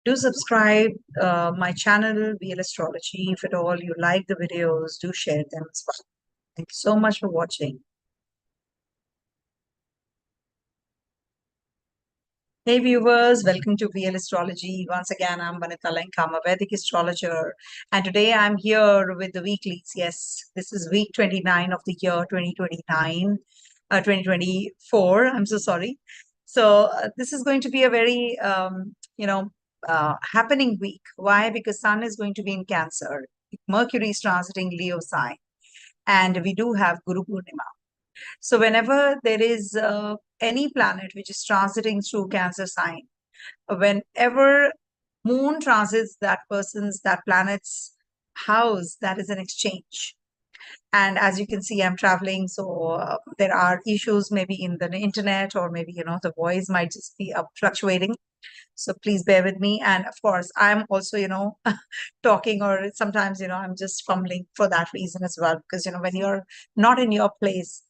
Do subscribe my channel, VL Astrology. If at all you like the videos, do share them as well. Thank you so much for watching. Hey viewers, welcome to VL Astrology. Once again, I'm Vanita Lankam, a Vedic astrologer, and today I'm here with the weeklies. Yes, this is week 29 of the year 2024. I'm so sorry. So this is going to be a very, happening week. Why? Because Sun is going to be in Cancer, Mercury is transiting Leo sign, and we do have Guru Purnima. So whenever there is any planet which is transiting through Cancer sign, whenever moon transits that planet's house, that is an exchange. And as you can see, I'm traveling, so there are issues maybe in the internet, or maybe the voice might just be fluctuating. So please bear with me. And of course, I'm also talking, or sometimes I'm just fumbling for that reason as well, because when you're not in your place,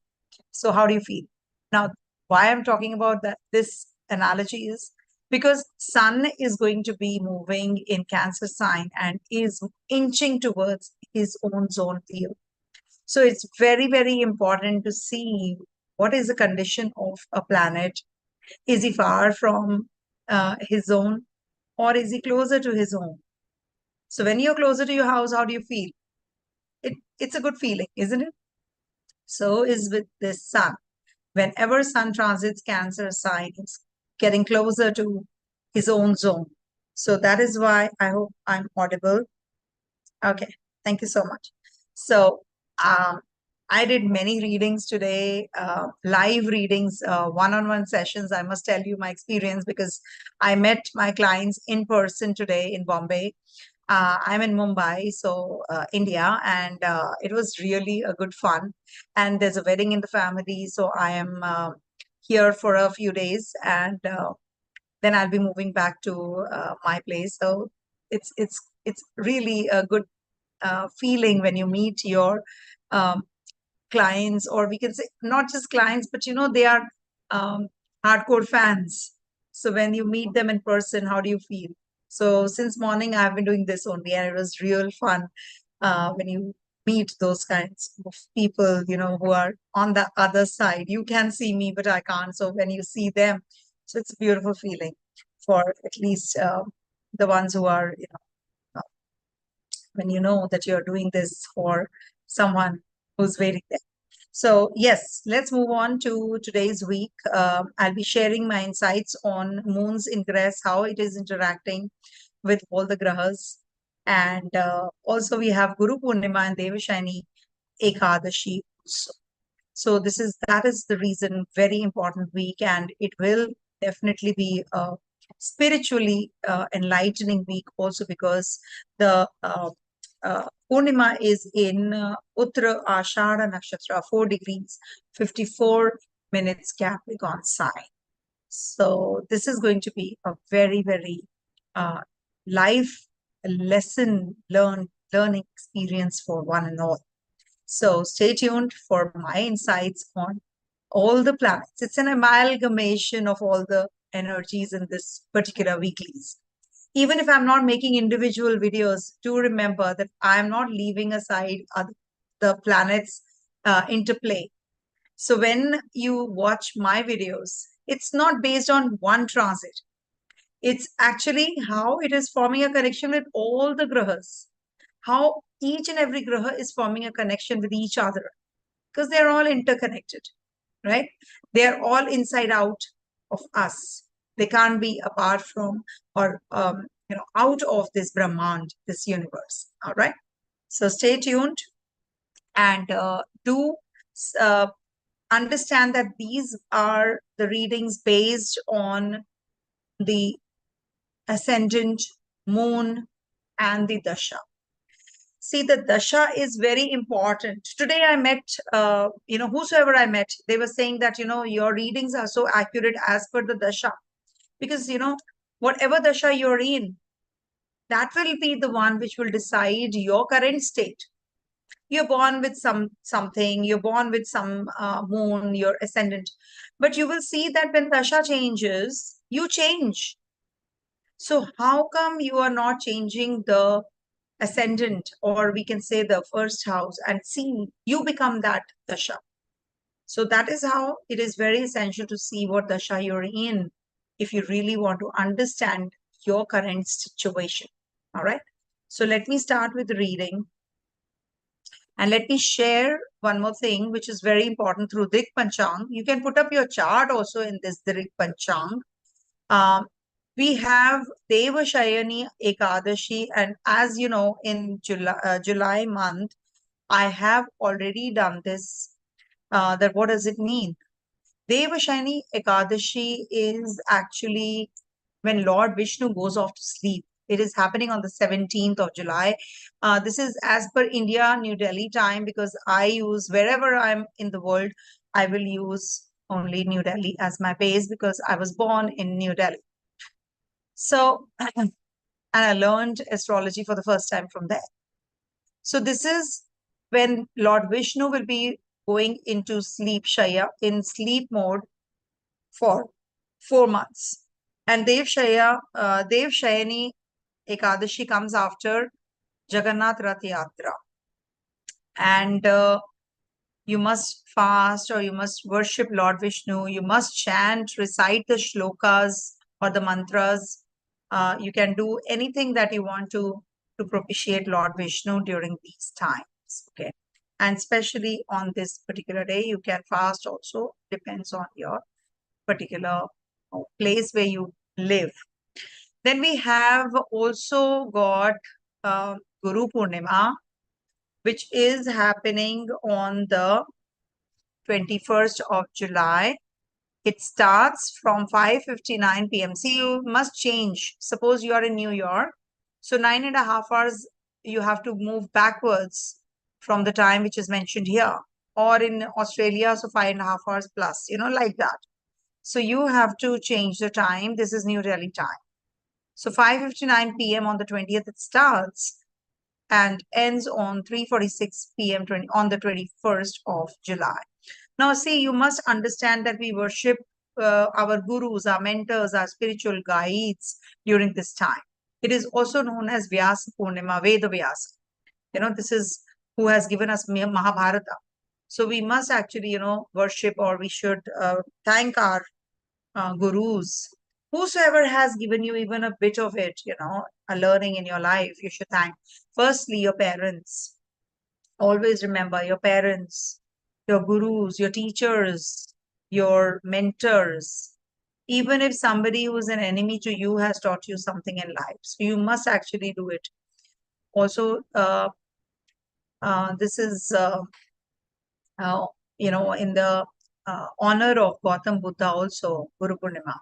so how do you feel? Now, why I'm talking about this analogy is because Sun is going to be moving in Cancer sign and is inching towards his own zone Leo. So it's very, very important to see what is the condition of a planet. Is he far from his zone, or is he closer to his home? So when you're closer to your house, how do you feel? It's a good feeling, isn't it? So is with this Sun. Whenever Sun transits Cancer sign, it's getting closer to his own zone. So that is why I hope I'm audible. Okay, thank you so much. So I did many readings today, live readings, one-on-one sessions. I must tell you my experience, because I met my clients in person today in Bombay. I'm in Mumbai, so India, and it was really a good fun. And there's a wedding in the family, so I am here for a few days, and then I'll be moving back to my place. So it's really a good feeling when you meet your um, clients, or we can say not just clients, but they are hardcore fans. So when you meet them in person, how do you feel? So since morning, I've been doing this only, and it was real fun when you meet those kinds of people, who are on the other side. You can see me, but I can't. So when you see them, so it's a beautiful feeling for at least the ones who are, when you know that you're doing this for someone who's waiting there. So yes, let's move on to today's week. I'll be sharing my insights on moon's ingress, how it is interacting with all the grahas. And also we have Guru Purnima and Devashani Ekadashi also. So that is the reason, very important week, and it will definitely be a spiritually enlightening week also, because the Purnima is in Uttara Ashada Nakshatra, 4 degrees, 54 minutes Capricorn sign. So this is going to be a very, very life lesson learning experience for one and all. So stay tuned for my insights on all the planets. It's an amalgamation of all the energies in this particular weeklies. Even if I'm not making individual videos, do remember that I'm not leaving aside the planets interplay. So when you watch my videos, it's not based on one transit. It's actually how it is forming a connection with all the grahas, how each and every graha is forming a connection with each other, because they're all interconnected, right? They're all inside out of us. They can't be apart from, or out of this Brahmand, this universe. All right. So stay tuned, and do uh, understand that these are the readings based on the ascendant, moon, and the dasha. See, the dasha is very important. Today I met, whosoever I met, they were saying that, your readings are so accurate as per the dasha. Because, whatever dasha you're in, that will be the one which will decide your current state. You're born with something, you're born with some moon, your ascendant. But you will see that when dasha changes, you change. So how come you are not changing the ascendant, or we can say the first house, and see you become that dasha? So that is how it is very essential to see what dasha you're in if you really want to understand your current situation. All right. So let me start with the reading. And let me share one more thing, which is very important through Dik Panchang. You can put up your chart also in this Dik Panchang. Um, we have Deva Shayani Ekadashi, and as you know, in July month, I have already done this. That what does it mean? Devashani Ekadashi is actually when Lord Vishnu goes off to sleep. It is happening on the 17th of July. This is as per India, New Delhi time, because I use wherever I'm in the world, I will use only New Delhi as my base because I was born in New Delhi. So, and I learned astrology for the first time from there. So, this is when Lord Vishnu will be going into sleep Shaya, in sleep mode for 4 months. And Dev Shayani Ekadashi comes after Jagannath Rath Yatra. And you must fast or you must worship Lord Vishnu. You must chant, recite the shlokas or the mantras. You can do anything that you want to propitiate Lord Vishnu during these times. Okay. And especially on this particular day, you can fast also, depends on your particular place where you live. Then we have also got Guru Purnima, which is happening on the 21st of July. It starts from 5:59 p.m. See, you must change. Suppose you are in New York. So 9.5 hours, you have to move backwards from the time which is mentioned here. Or in Australia, so 5.5 hours plus, like that. So you have to change the time. This is New Delhi time. So 5:59 p.m. on the 20th, it starts and ends on 3:46 p.m. on the 21st of July. Now, see, you must understand that we worship our gurus, our mentors, our spiritual guides during this time. It is also known as Vyasa Purnima, Veda Vyasa. This is who has given us Mahabharata. So we must actually, worship, or we should thank our gurus. Whosoever has given you even a bit of it, a learning in your life, you should thank. Firstly, your parents. Always remember your parents, your gurus, your teachers, your mentors. Even if somebody who is an enemy to you has taught you something in life, so you must actually do it. Also, this is, in the honor of Gautam Buddha also, Guru Purnima.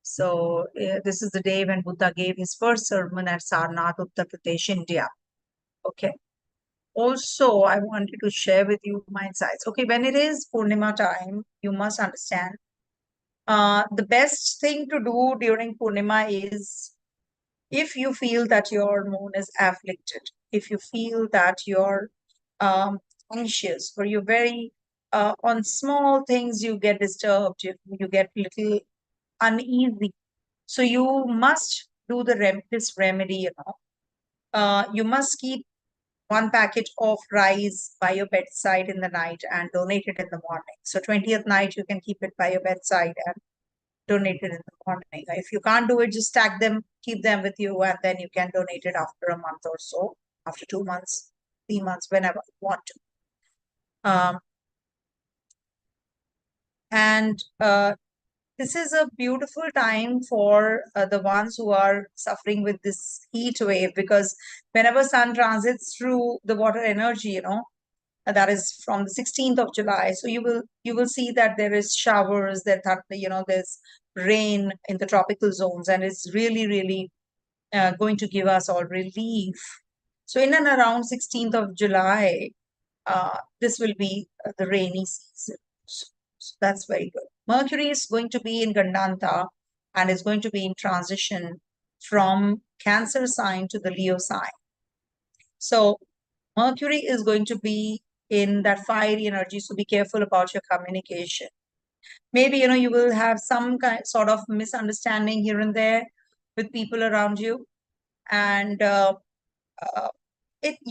So this is the day when Buddha gave his first sermon at Sarnath, Uttar Pradesh, India. Okay. Also, I wanted to share with you my insights. Okay, when it is Purnima time, you must understand the best thing to do during Purnima is if you feel that your moon is afflicted, if you feel that you're anxious or you're very on small things, you get disturbed, you get little uneasy. So you must do this remedy, you must keep one packet of rice by your bedside in the night and donate it in the morning. So 20th night, you can keep it by your bedside and donate it in the morning. If you can't do it, just stack them, keep them with you, and then you can donate it after a month or so, after 2 months, 3 months, whenever you want to. And this is a beautiful time for the ones who are suffering with this heat wave, because whenever sun transits through the water energy, that is from the 16th of July. So you will see that there is showers, there's rain in the tropical zones, and it's really, really going to give us all relief. So in and around 16th of July, this will be the rainy season. So that's very good. Mercury is going to be in Gandanta and is going to be in transition from Cancer sign to the Leo sign. So Mercury is going to be in that fiery energy, so be careful about your communication. Maybe, you will have some sort of misunderstanding here and there with people around you. And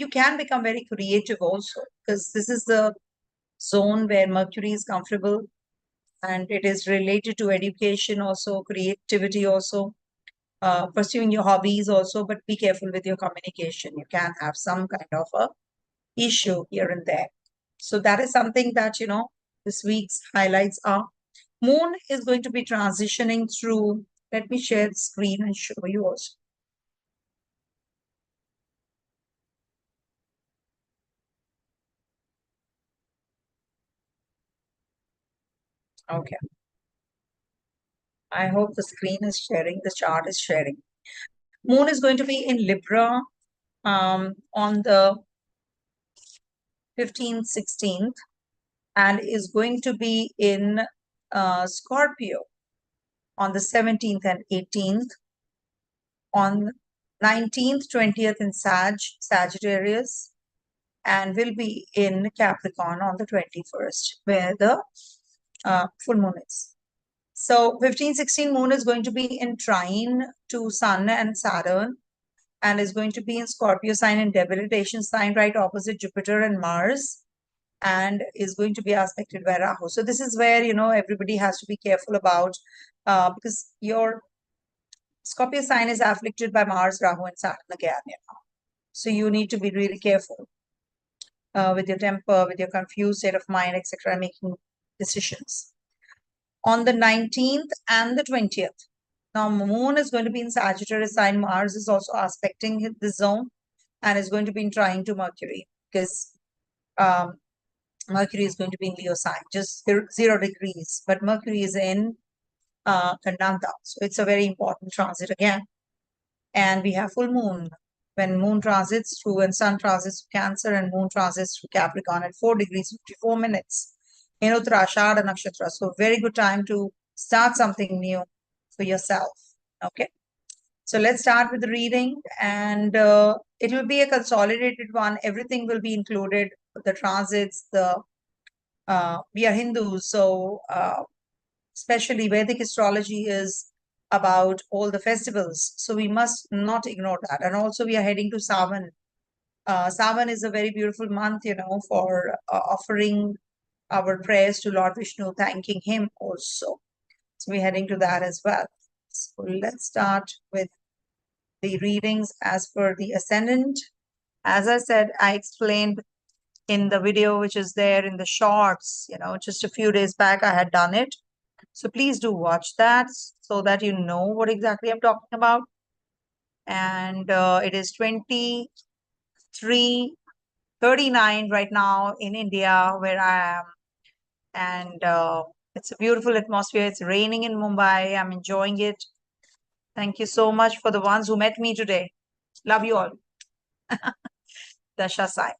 you can become very creative also, because this is the zone where Mercury is comfortable, and it is related to education also, creativity also, pursuing your hobbies also. But be careful with your communication. You can have some kind of a issue here and there. So that is something that, this week's highlights are. Moon is going to be transitioning through. Let me share the screen and show you also. Okay. I hope the screen is sharing, the chart is sharing. Moon is going to be in Libra on the 15th, 16th, and is going to be in Scorpio on the 17th and 18th, on 19th, 20th in Sagittarius, and will be in Capricorn on the 21st, where the full moon is. So 15-16 moon is going to be in trine to Sun and Saturn, and is going to be in Scorpio sign and debilitation sign, right opposite Jupiter and Mars, and is going to be aspected by Rahu. So this is where, everybody has to be careful about, because your Scorpio sign is afflicted by Mars, Rahu, and Saturn again, So you need to be really careful with your temper, with your confused state of mind, etc., making decisions. On the 19th and the 20th, now Moon is going to be in Sagittarius sign. Mars is also aspecting the zone and is going to be in trine to Mercury, because Mercury is going to be in Leo sign, just 0 degrees, but Mercury is in Kandanta. So it's a very important transit again. And we have full moon. When moon transits through, and sun transits through Cancer, and moon transits through Capricorn at 4 degrees 54 minutes in Uttarashada Nakshatra. So very good time to start something new for yourself. Okay. So let's start with the reading, and it will be a consolidated one. Everything will be included, the transits, we are Hindus, so especially Vedic astrology is about all the festivals. So we must not ignore that. And also we are heading to Savan. Savan is a very beautiful month, for offering our prayers to Lord Vishnu, thanking him also. So we're heading to that as well. So let's start with the readings as per the ascendant. As I said, I explained in the video, which is there in the shorts, just a few days back, I had done it. So please do watch that so that you know what exactly I'm talking about. And it is 23:39 right now in India, where I am. And it's a beautiful atmosphere. It's raining in Mumbai. I'm enjoying it. Thank you so much for the ones who met me today. Love you all. Dasha sign.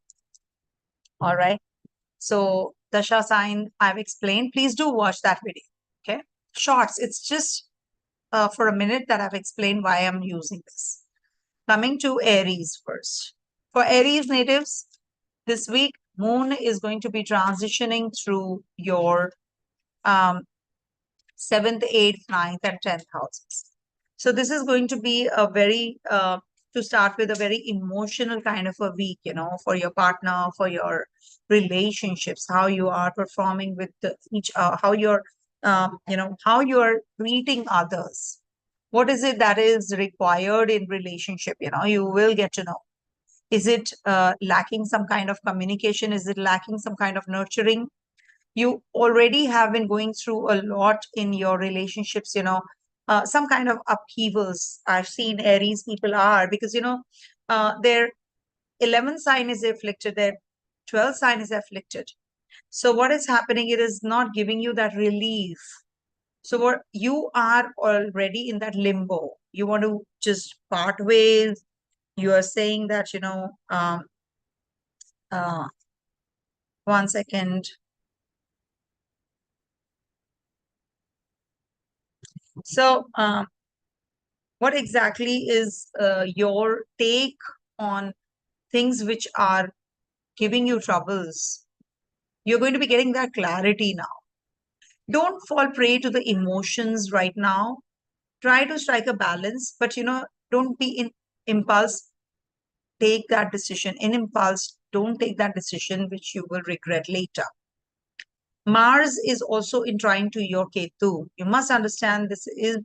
All right. So Dasha sign I've explained. Please do watch that video. Okay. Shorts. It's just for a minute that I've explained why I'm using this. Coming to Aries first. For Aries natives, this week, Moon is going to be transitioning through your 7th, 8th, 9th, and 10th houses. So this is going to be a very, to start with, a very emotional kind of a week, for your partner, for your relationships, how you are performing with how you're, how you're treating others. What is it that is required in relationship? You will get to know. Is it lacking some kind of communication? Is it lacking some kind of nurturing? You already have been going through a lot in your relationships, some kind of upheavals. I've seen Aries people are, because, their 11th sign is afflicted, their 12th sign is afflicted. So what is happening? It is not giving you that relief. So what you are already in that limbo. You want to just part ways. You are saying that, uh, one second. So what exactly is your take on things which are giving you troubles? You're going to be getting that clarity now. Don't fall prey to the emotions right now. try to strike a balance, but don't be in impulse. Take that decision in impulse. Don't take that decision which you will regret later. Mars is also in trine to your Ketu. You must understand this is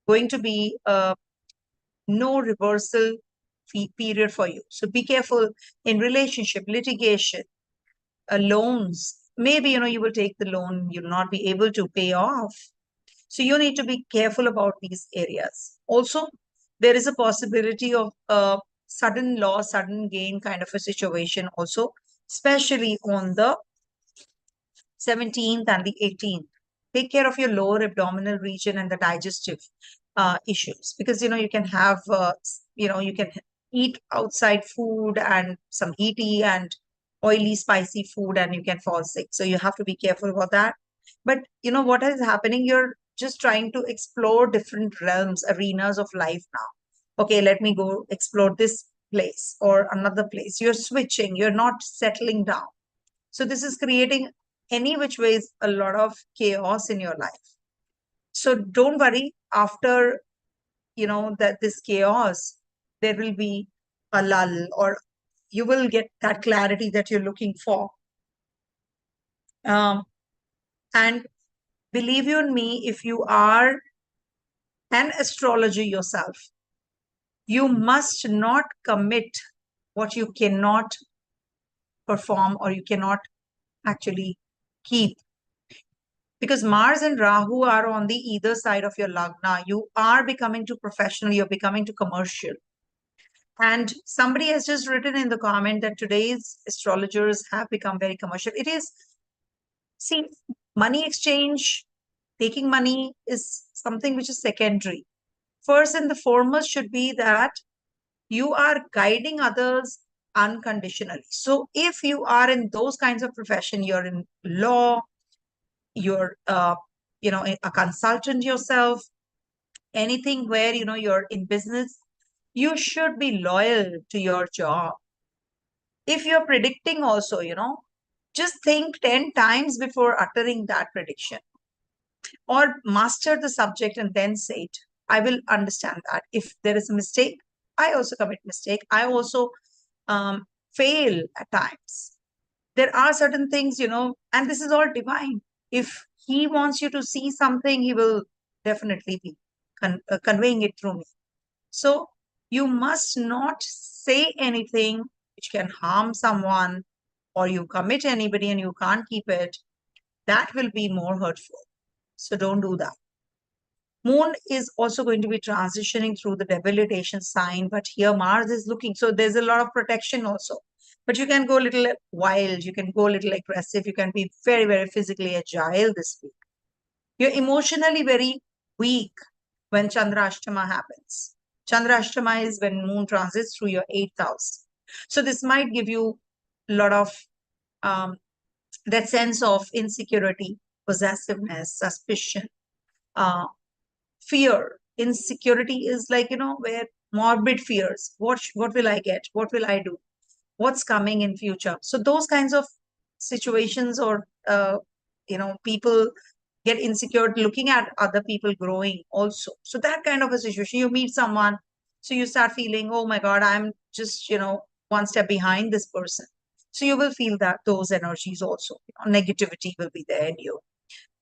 going to be a no reversal period for you. So be careful in relationship, litigation, loans. Maybe, you will take the loan, you'll not be able to pay off. So you need to be careful about these areas. Also, there is a possibility of a sudden loss, sudden gain kind of a situation also, especially on the 17th and the 18th. Take care of your lower abdominal region and the digestive issues, because you can have you can eat outside food and some heaty and oily spicy food and you can fall sick. So you have to be careful about that. But what is happening, you're just trying to explore different realms, arenas of life now. Okay, let me go explore this place or another place. You're switching, you're not settling down. So this is creating any which ways a lot of chaos in your life. So don't worry, after that this chaos, there will be a lull, or you will get that clarity that you're looking for. And believe you in me, if you are an astrologer yourself, you must not commit what you cannot perform or you cannot actually keep. Because Mars and Rahu are on the either side of your lagna. You are becoming too professional, you're becoming too commercial. And somebody has just written in the comment that today's astrologers have become very commercial. It is, see, money exchange, taking money is something which is secondary. First and the foremost should be that you are guiding others unconditionally. So if you are in those kinds of profession, you're in law, you're a consultant yourself, anything where you're in business, you should be loyal to your job. If you're predicting also, just think 10 times before uttering that prediction, or master the subject and then say it. I will understand that if there is a mistake, I also commit mistake, I also fail at times. There are certain things, and this is all divine. If he wants you to see something, he will definitely be conveying it through me. So you must not say anything which can harm someone, or you commit anybody and you can't keep it. That will be more hurtful. So don't do that. Moon is also going to be transitioning through the debilitation sign, but here Mars is looking. So there's a lot of protection also. But you can go a little wild, you can go a little aggressive, you can be very, very physically agile this week. You're emotionally very weak when Chandrashtama happens. Chandrashtama is when Moon transits through your 8th house. So this might give you a lot of that sense of insecurity, possessiveness, suspicion, uh, fear. Insecurity is like, where morbid fears. What will I get? What will I do? What's coming in future? So those kinds of situations, or people get insecure looking at other people growing also. So that kind of a situation, you meet someone, so you start feeling, oh my God, I'm just, one step behind this person. So you will feel that those energies also, negativity will be there in you.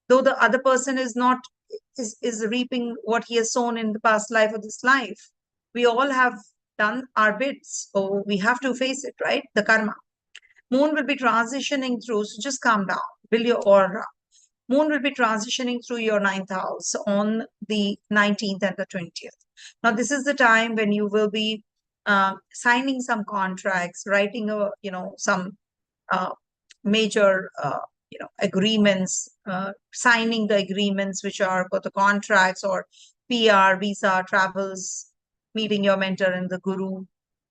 Though the other person is not, is reaping what he has sown in the past life or this life. We all have done our bits, so we have to face it, right? The karma. Moon will be transitioning through, so just calm down, build your aura. Moon will be transitioning through your 9th house on the 19th and the 20th. Now, this is the time when you will be signing some contracts, writing some major agreements, signing the agreements which are for the contracts, or PR, visa, travels, meeting your mentor and the guru,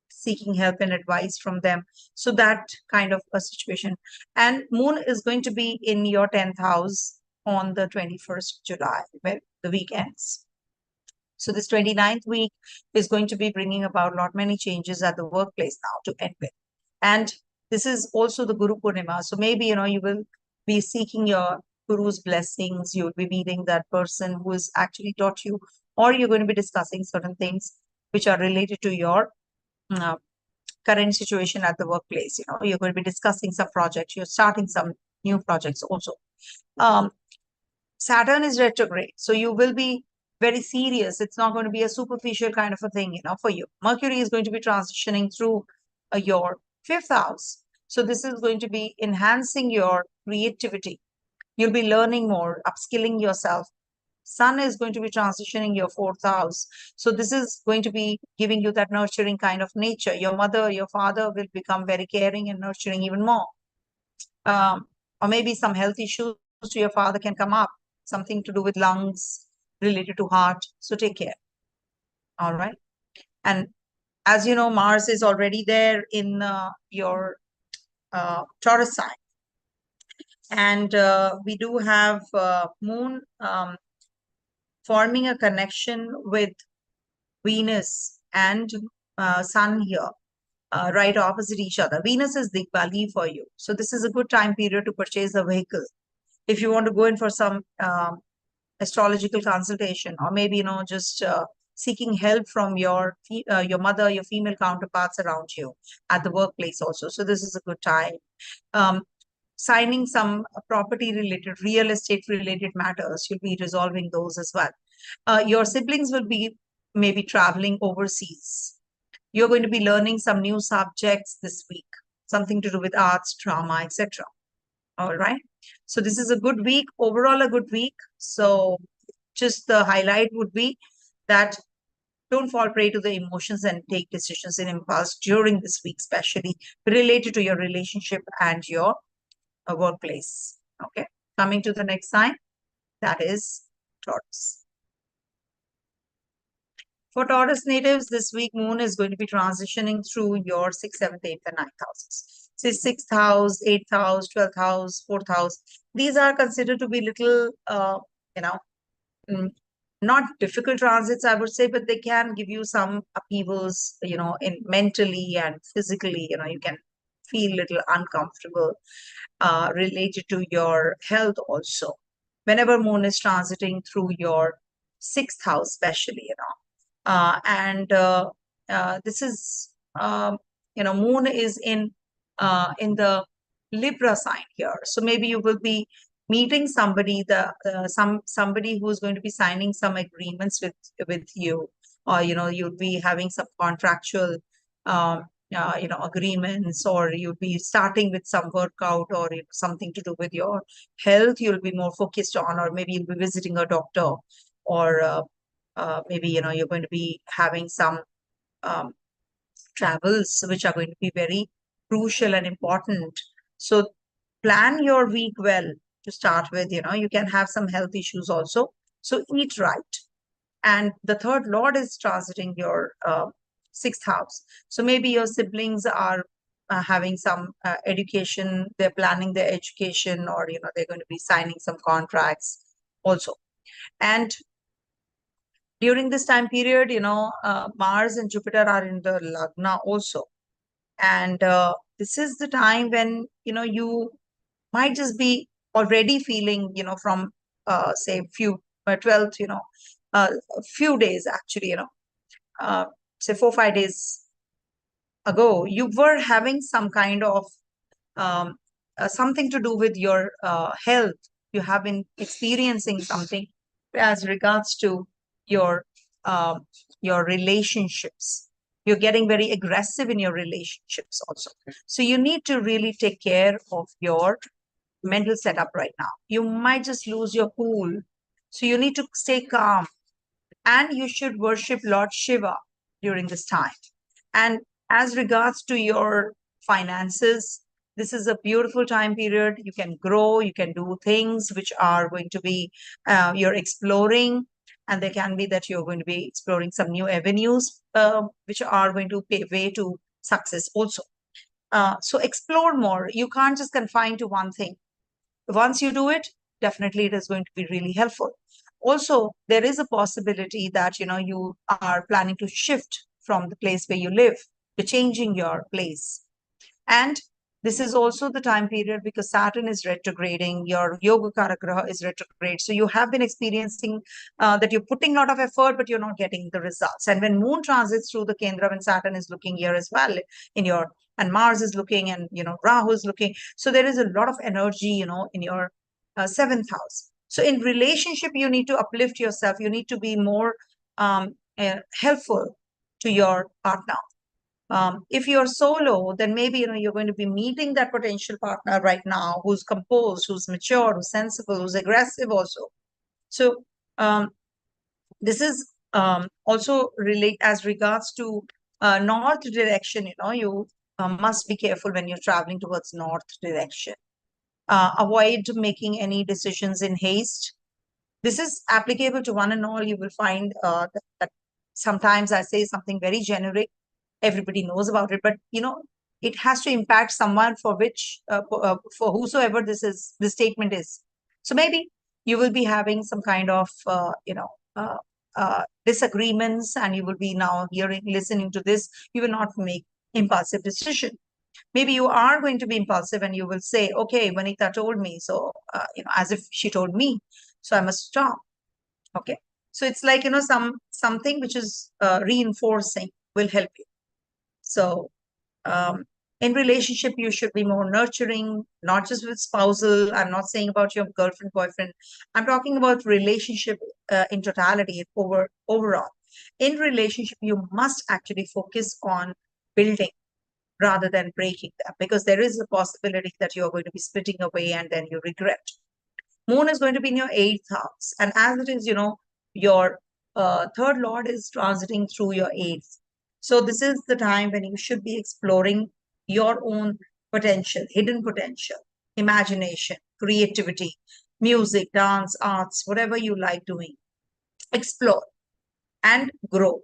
seeking help and advice from them. So that kind of a situation. And Moon is going to be in your 10th house on the 21st of July, where the week ends. So this 29th week is going to be bringing about lot many changes at the workplace now to end with. And this is also the Guru Purnima. So maybe, you will be seeking your Guru's blessings. You'll be meeting that person who has actually taught you or you're going to be discussing certain things which are related to your uh, current situation at the workplace. You're going to be discussing some projects, you're starting some new projects also. um, Saturn is retrograde, so you will be very serious. It's not going to be a superficial kind of a thing, for you. Mercury is going to be transitioning through your fifth house. So this is going to be enhancing your creativity. You'll be learning more, upskilling yourself. Sun is going to be transitioning your fourth house. So this is going to be giving you that nurturing kind of nature. Your mother, your father will become very caring and nurturing even more. Or maybe some health issues to your father can come up, something to do with lungs, related to heart. So take care. All right. And as you know, Mars is already there in your Taurus sign. And we do have Moon forming a connection with Venus and Sun here, right opposite each other. Venus is Digbali for you. So this is a good time period to purchase a vehicle. If you want to go in for some astrological consultation, or maybe, just seeking help from your mother, your female counterparts around you at the workplace also. So this is a good time. Signing some property related, real estate related matters, you'll be resolving those as well. Your siblings will be maybe traveling overseas. You're going to be learning some new subjects this week, something to do with arts, drama, etc. All right. So this is a good week, overall a good week. So just the highlight would be that don't fall prey to the emotions and take decisions in impulse during this week, especially related to your relationship and your workplace. Okay. Coming to the next sign, that is Taurus. For Taurus natives, this week Moon is going to be transitioning through your 6th, 7th, 8th, and 9th houses. So 6th house, 8th house, 12th house, 4th house. These are considered to be little, you know, not difficult transits, I would say, but they can give you some upheavals, in mentally and physically. You can feel little uncomfortable related to your health also. Whenever Moon is transiting through your 6th house, especially, and this is, Moon is in the Libra sign here. So maybe you will be meeting somebody, somebody who's going to be signing some agreements with you, or you'll be having some contractual agreements, or you'll be starting with some workout, or something to do with your health you'll be more focused on, or maybe you'll be visiting a doctor, or maybe you're going to be having some um, travels which are going to be very crucial and important. So plan your week well to start with. You can have some health issues also, so eat right. And the third lord is transiting your 6th house, so maybe your siblings are having some education, they're planning their education, or they're going to be signing some contracts also. And during this time period, Mars and Jupiter are in the Lagna also. And this is the time when, you might just be already feeling, from, say, 12th, a few days actually, say 4 or 5 days ago, you were having some kind of um, something to do with your health. You have been experiencing something as regards to your your relationships. You're getting very aggressive in your relationships also. So you need to really take care of your mental setup right now. You might just lose your cool. So you need to stay calm, and you should worship Lord Shiva during this time. And as regards to your finances, this is a beautiful time period. You can grow, you can do things which are going to be, you're exploring, and there can be that you're going to be exploring some new avenues which are going to pave way to success also. So explore more. You can't just confine to one thing. Once you do it, definitely it is going to be really helpful. Also, there is a possibility that you are planning to shift from the place where you live, to changing your place. And This is also the time period because Saturn is retrograding, your Yoga Karagraha is retrograde. So you have been experiencing that you're putting a lot of effort, but you're not getting the results. And when Moon transits through the Kendra, when Saturn is looking here as well in your, and Mars is looking, and Rahu is looking. So there is a lot of energy, in your seventh house. So in relationship, you need to uplift yourself. You need to be more helpful to your partner. If you're solo, then maybe you're going to be meeting that potential partner right now who's composed, who's mature, who's sensible, who's aggressive also. So this is also relate as regards to north direction. You must be careful when you're traveling towards north direction. Avoid making any decisions in haste. This is applicable to one and all. You will find that sometimes I say something very generic, everybody knows about it, but it has to impact someone for which for whosoever this statement is. So maybe you will be having some kind of disagreements, and you will be now listening to this. You will not make impulsive decision. Maybe you are going to be impulsive and you will say, okay, Vanita told me, so as if she told me, so I must stop. Okay, so it's like something which is reinforcing will help you. So in relationship, you should be more nurturing, not just with spousal. I'm not saying about your girlfriend, boyfriend. I'm talking about relationship in totality, overall. In relationship, you must actually focus on building rather than breaking them, because there is a possibility that you are going to be splitting away and then you regret. Moon is going to be in your eighth house. And as it is, your third lord is transiting through your eighth. So this is the time when you should be exploring your own potential, hidden potential, imagination, creativity, music, dance, arts, whatever you like doing. Explore and grow.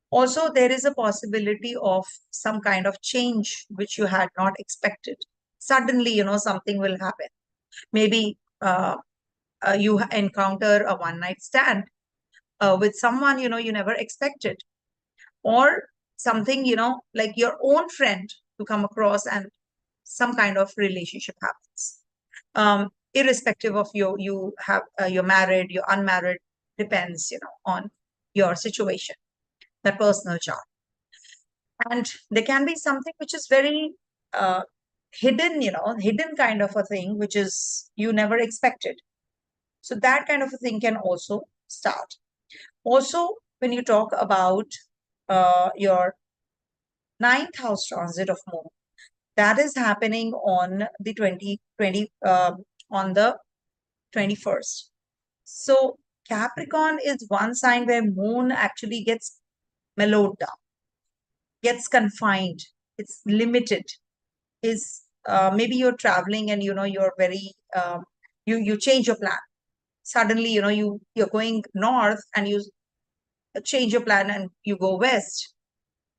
Also, there is a possibility of some kind of change which you had not expected. Suddenly, something will happen. Maybe you encounter a one-night stand with someone, you never expected, or something, like your own friend to come across, and some kind of relationship happens. Irrespective of you have you're married, you're unmarried, depends, on your situation, that personal chart. And there can be something which is very hidden, hidden kind of a thing, which is you never expected. So that kind of a thing can also start. Also, when you talk about your ninth house transit of Moon, that is happening on the 2020 on the 21st. So Capricorn is one sign where Moon actually gets mellowed down, gets confined, it's limited. Is maybe you're traveling and you're very you change your plan. Suddenly, you're going north and you change your plan and you go west.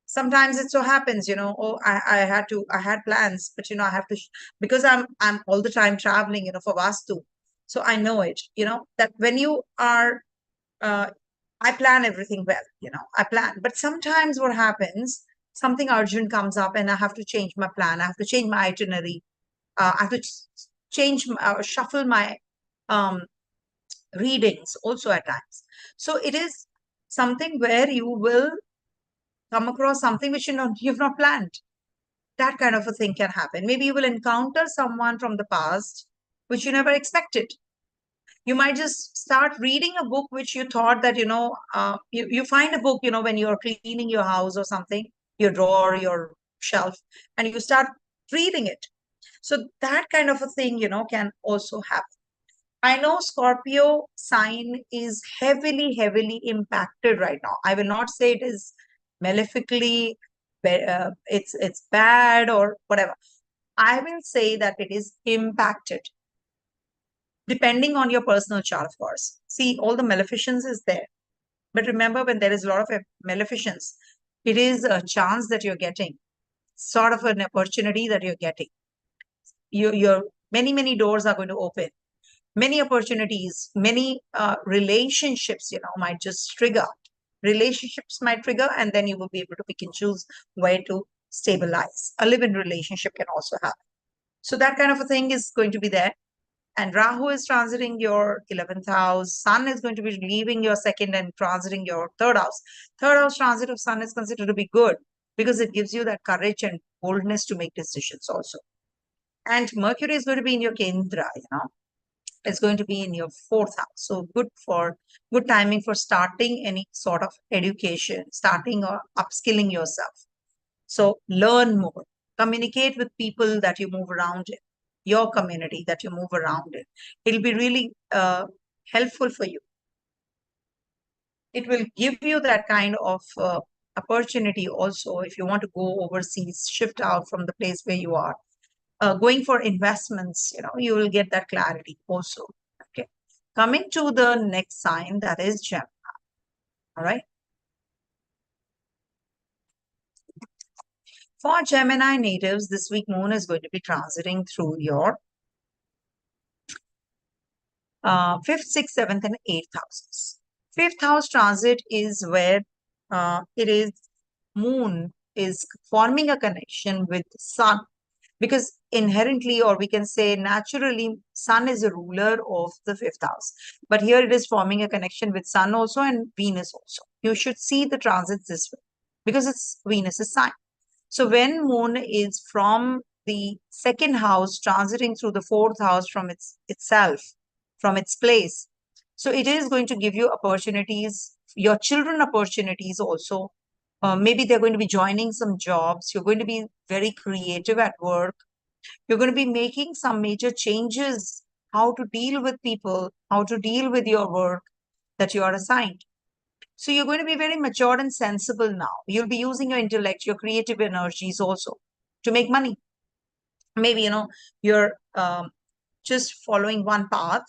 Sometimes it so happens, oh, I had plans, but I have to because I'm all the time traveling, for Vastu. So I know it, that when you are I plan everything well, I plan. But sometimes what happens, something urgent comes up and I have to change my plan. I have to change my itinerary. I have to shuffle my um, readings also at times. So it is something where you will come across something which you've not planned. That kind of a thing can happen. Maybe you will encounter someone from the past which you never expected. You might just start reading a book which you thought that you find a book when you're cleaning your house or something, your drawer, your shelf, and you start reading it. So that kind of a thing can also happen. I know Scorpio sign is heavily impacted right now. I will not say it is malefically it's bad or whatever. I will say that it is impacted depending on your personal chart, of course. See, all the maleficence is there. But remember, when there is a lot of maleficence, it is a chance that you're getting, sort of an opportunity that you're getting. Your many doors are going to open. Many opportunities, many relationships, might just trigger. Relationships might trigger, and then you will be able to pick and choose where to stabilize. A live-in relationship can also happen. So that kind of a thing is going to be there. And Rahu is transiting your 11th house. Sun is going to be leaving your second and transiting your third house. Third house transit of Sun is considered to be good because it gives you that courage and boldness to make decisions also. And Mercury is going to be in your Kendra, it's going to be in your fourth house. So good timing for starting any sort of education, starting or upskilling yourself. So learn more, communicate with people that you move around in, your community that you move around in. It'll be really helpful for you. It will give you that kind of opportunity also if you want to go overseas, shift out from the place where you are. Going for investments, you will get that clarity also. Okay. Coming to the next sign, that is Gemini. All right. For Gemini natives, this week Moon is going to be transiting through your 5th, 6th, 7th, and 8th houses. 5th house transit is where Moon is forming a connection with Sun, because inherently, or we can say naturally, Sun is a ruler of the 5th house. But here it is forming a connection with Sun also and Venus also. You should see the transits this way because it's Venus's sign. So when Moon is from the 2nd house transiting through the 4th house from from its place, so it is going to give you opportunities, your children opportunities also. Maybe they're going to be joining some jobs. You're going to be very creative at work. You're going to be making some major changes, how to deal with people, how to deal with your work that you are assigned. So you're going to be very mature and sensible now. You'll be using your intellect, your creative energies also to make money. Maybe, you're just following one path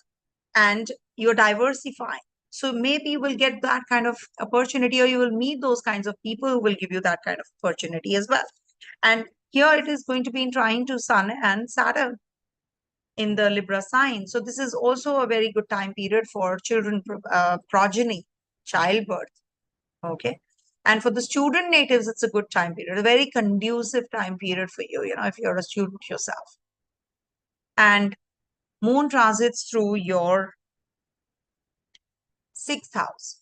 and you're diversifying. So maybe you will get that kind of opportunity, or you will meet those kinds of people who will give you that kind of opportunity as well. And here it is going to be in trine to Sun and Saturn in the Libra sign. So this is also a very good time period for children, progeny, childbirth. Okay. And for the student natives, it's a good time period, a very conducive time period for you, if you're a student yourself. And Moon transits through your 6th house.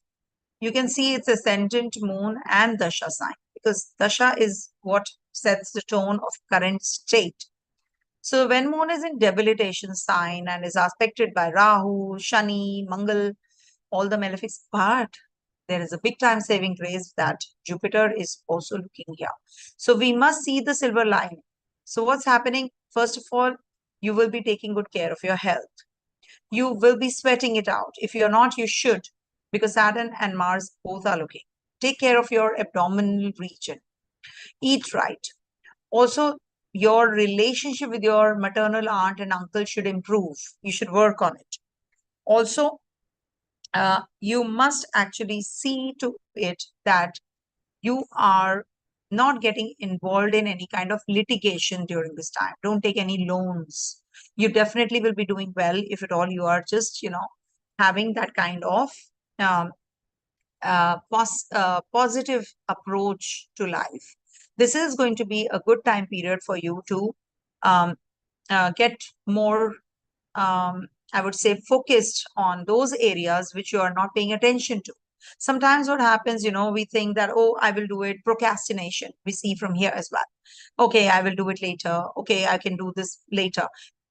You can see it's ascendant Moon and Dasha sign, because Dasha is what sets the tone of current state. So when Moon is in debilitation sign and is aspected by Rahu, Shani, Mangal, all the malefics, but there is a big time saving grace that Jupiter is also looking here. So we must see the silver lining. So what's happening? First of all, you will be taking good care of your health. You will be sweating it out. If you're not, you should, because Saturn and Mars both are looking. Take care of your abdominal region. Eat right. Also, your relationship with your maternal aunt and uncle should improve. You should work on it. Also, you must actually see to it that you are not getting involved in any kind of litigation during this time. Don't take any loans. You definitely will be doing well if at all you are just, having that kind of um, positive approach to life. This is going to be a good time period for you to um, get more, I would say, focused on those areas which you are not paying attention to. Sometimes what happens, we think that, oh, I will do it. Procrastination, we see from here as well. Okay, I will do it later. Okay, I can do this later.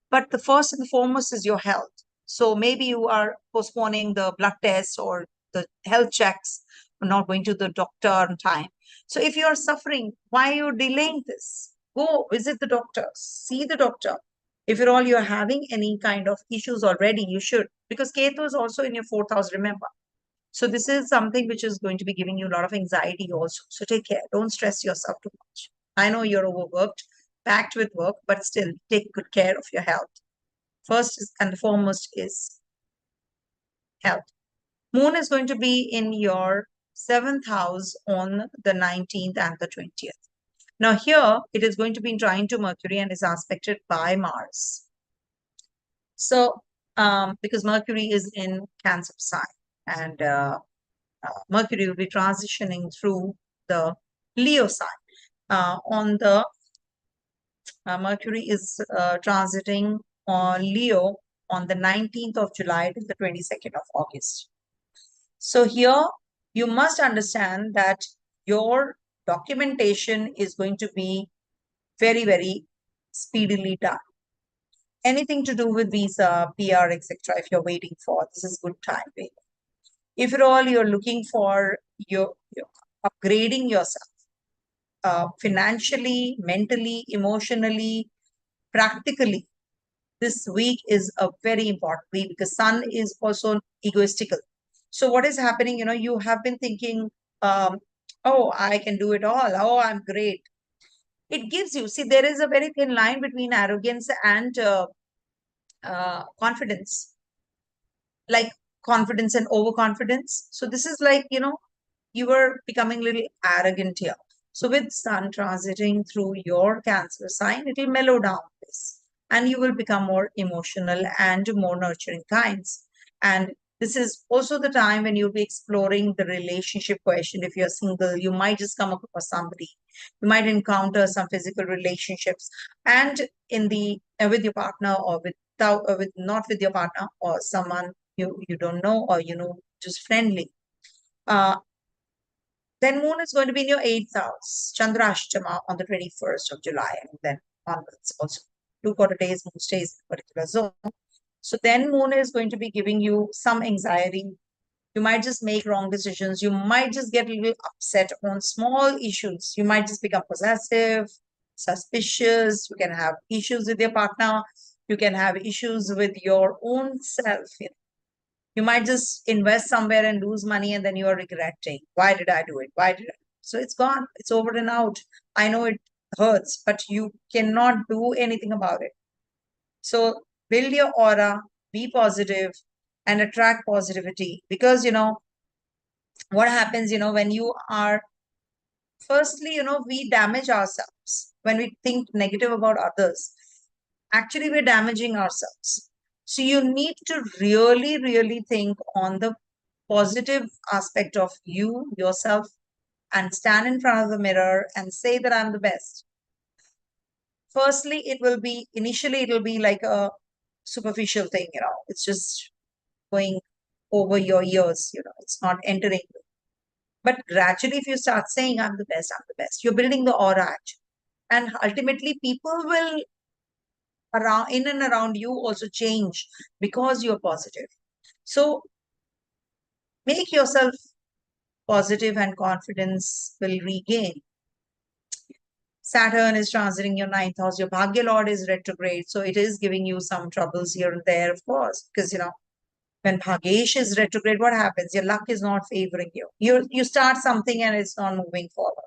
But the first and the foremost is your health. So maybe you are postponing the blood tests or the health checks, or not going to the doctor on time. So if you are suffering, why are you delaying this? Go visit the doctor, see the doctor. If at all you're having any kind of issues already, you should, because Ketu is also in your 4th house, remember. So this is something which is going to be giving you a lot of anxiety also. So take care. Don't stress yourself too much. I know you're overworked, packed with work, but still take good care of your health. First and foremost is health. Moon is going to be in your 7th house on the 19th and the 20th. Now here, it is going to be in trine to Mercury and is aspected by Mars. So, because Mercury is in Cancer sign, and Mercury will be transitioning through the Leo sign on the Mercury is transiting on Leo on the 19th of July to the 22nd of August. So here you must understand that your documentation is going to be very, very speedily done. Anything to do with visa, PR, etc. If you're waiting for, this is good time. If at all you're looking for your upgrading yourself financially, mentally, emotionally, practically, this week is a very important week because Sun is also egoistical. So what is happening? You have been thinking, oh, I can do it all. Oh, I'm great. It gives you, see, there is a very thin line between arrogance and confidence, like confidence and overconfidence. So this is like, you were becoming a little arrogant here. So with Sun transiting through your Cancer sign, it will mellow down this and you will become more emotional and more nurturing kinds. And this is also the time when you'll be exploring the relationship question. If you're single, you might just come across somebody. You might encounter some physical relationships, and in the with your partner or with not with your partner or someone you don't know or just friendly. Then Moon is going to be in your 8th house, Chandrashtama on the 21st of July, and then onwards also. 2 quarter days, Moon stays in a particular zone. So then Moon is going to be giving you some anxiety. You might just make wrong decisions. You might just get a little upset on small issues. You might just become possessive, suspicious. You can have issues with your partner. You can have issues with your own self. You might just invest somewhere and lose money and then you are regretting. Why did I do it? Why did I? So it's gone. It's over and out. I know it hurts, but you cannot do anything about it. So build your aura, be positive, and attract positivity. Because, what happens, when you are, firstly, we damage ourselves. When we think negative about others, actually, we're damaging ourselves. So you need to really, really think on the positive aspect of you, yourself, and stand in front of the mirror and say that I'm the best. Firstly, initially, it'll be like a superficial thing, it's just going over your ears, it's not entering you. But gradually, if you start saying, I'm the best, you're building the aura actually. And ultimately, people will around in and around you also change because you're positive. So make yourself positive and confidence will regain. Saturn is transiting your 9th house. Your Bhagya Lord is retrograde. So it is giving you some troubles here and there, of course, because, when Bhagesh is retrograde, what happens? Your luck is not favoring you. You start something and it's not moving forward.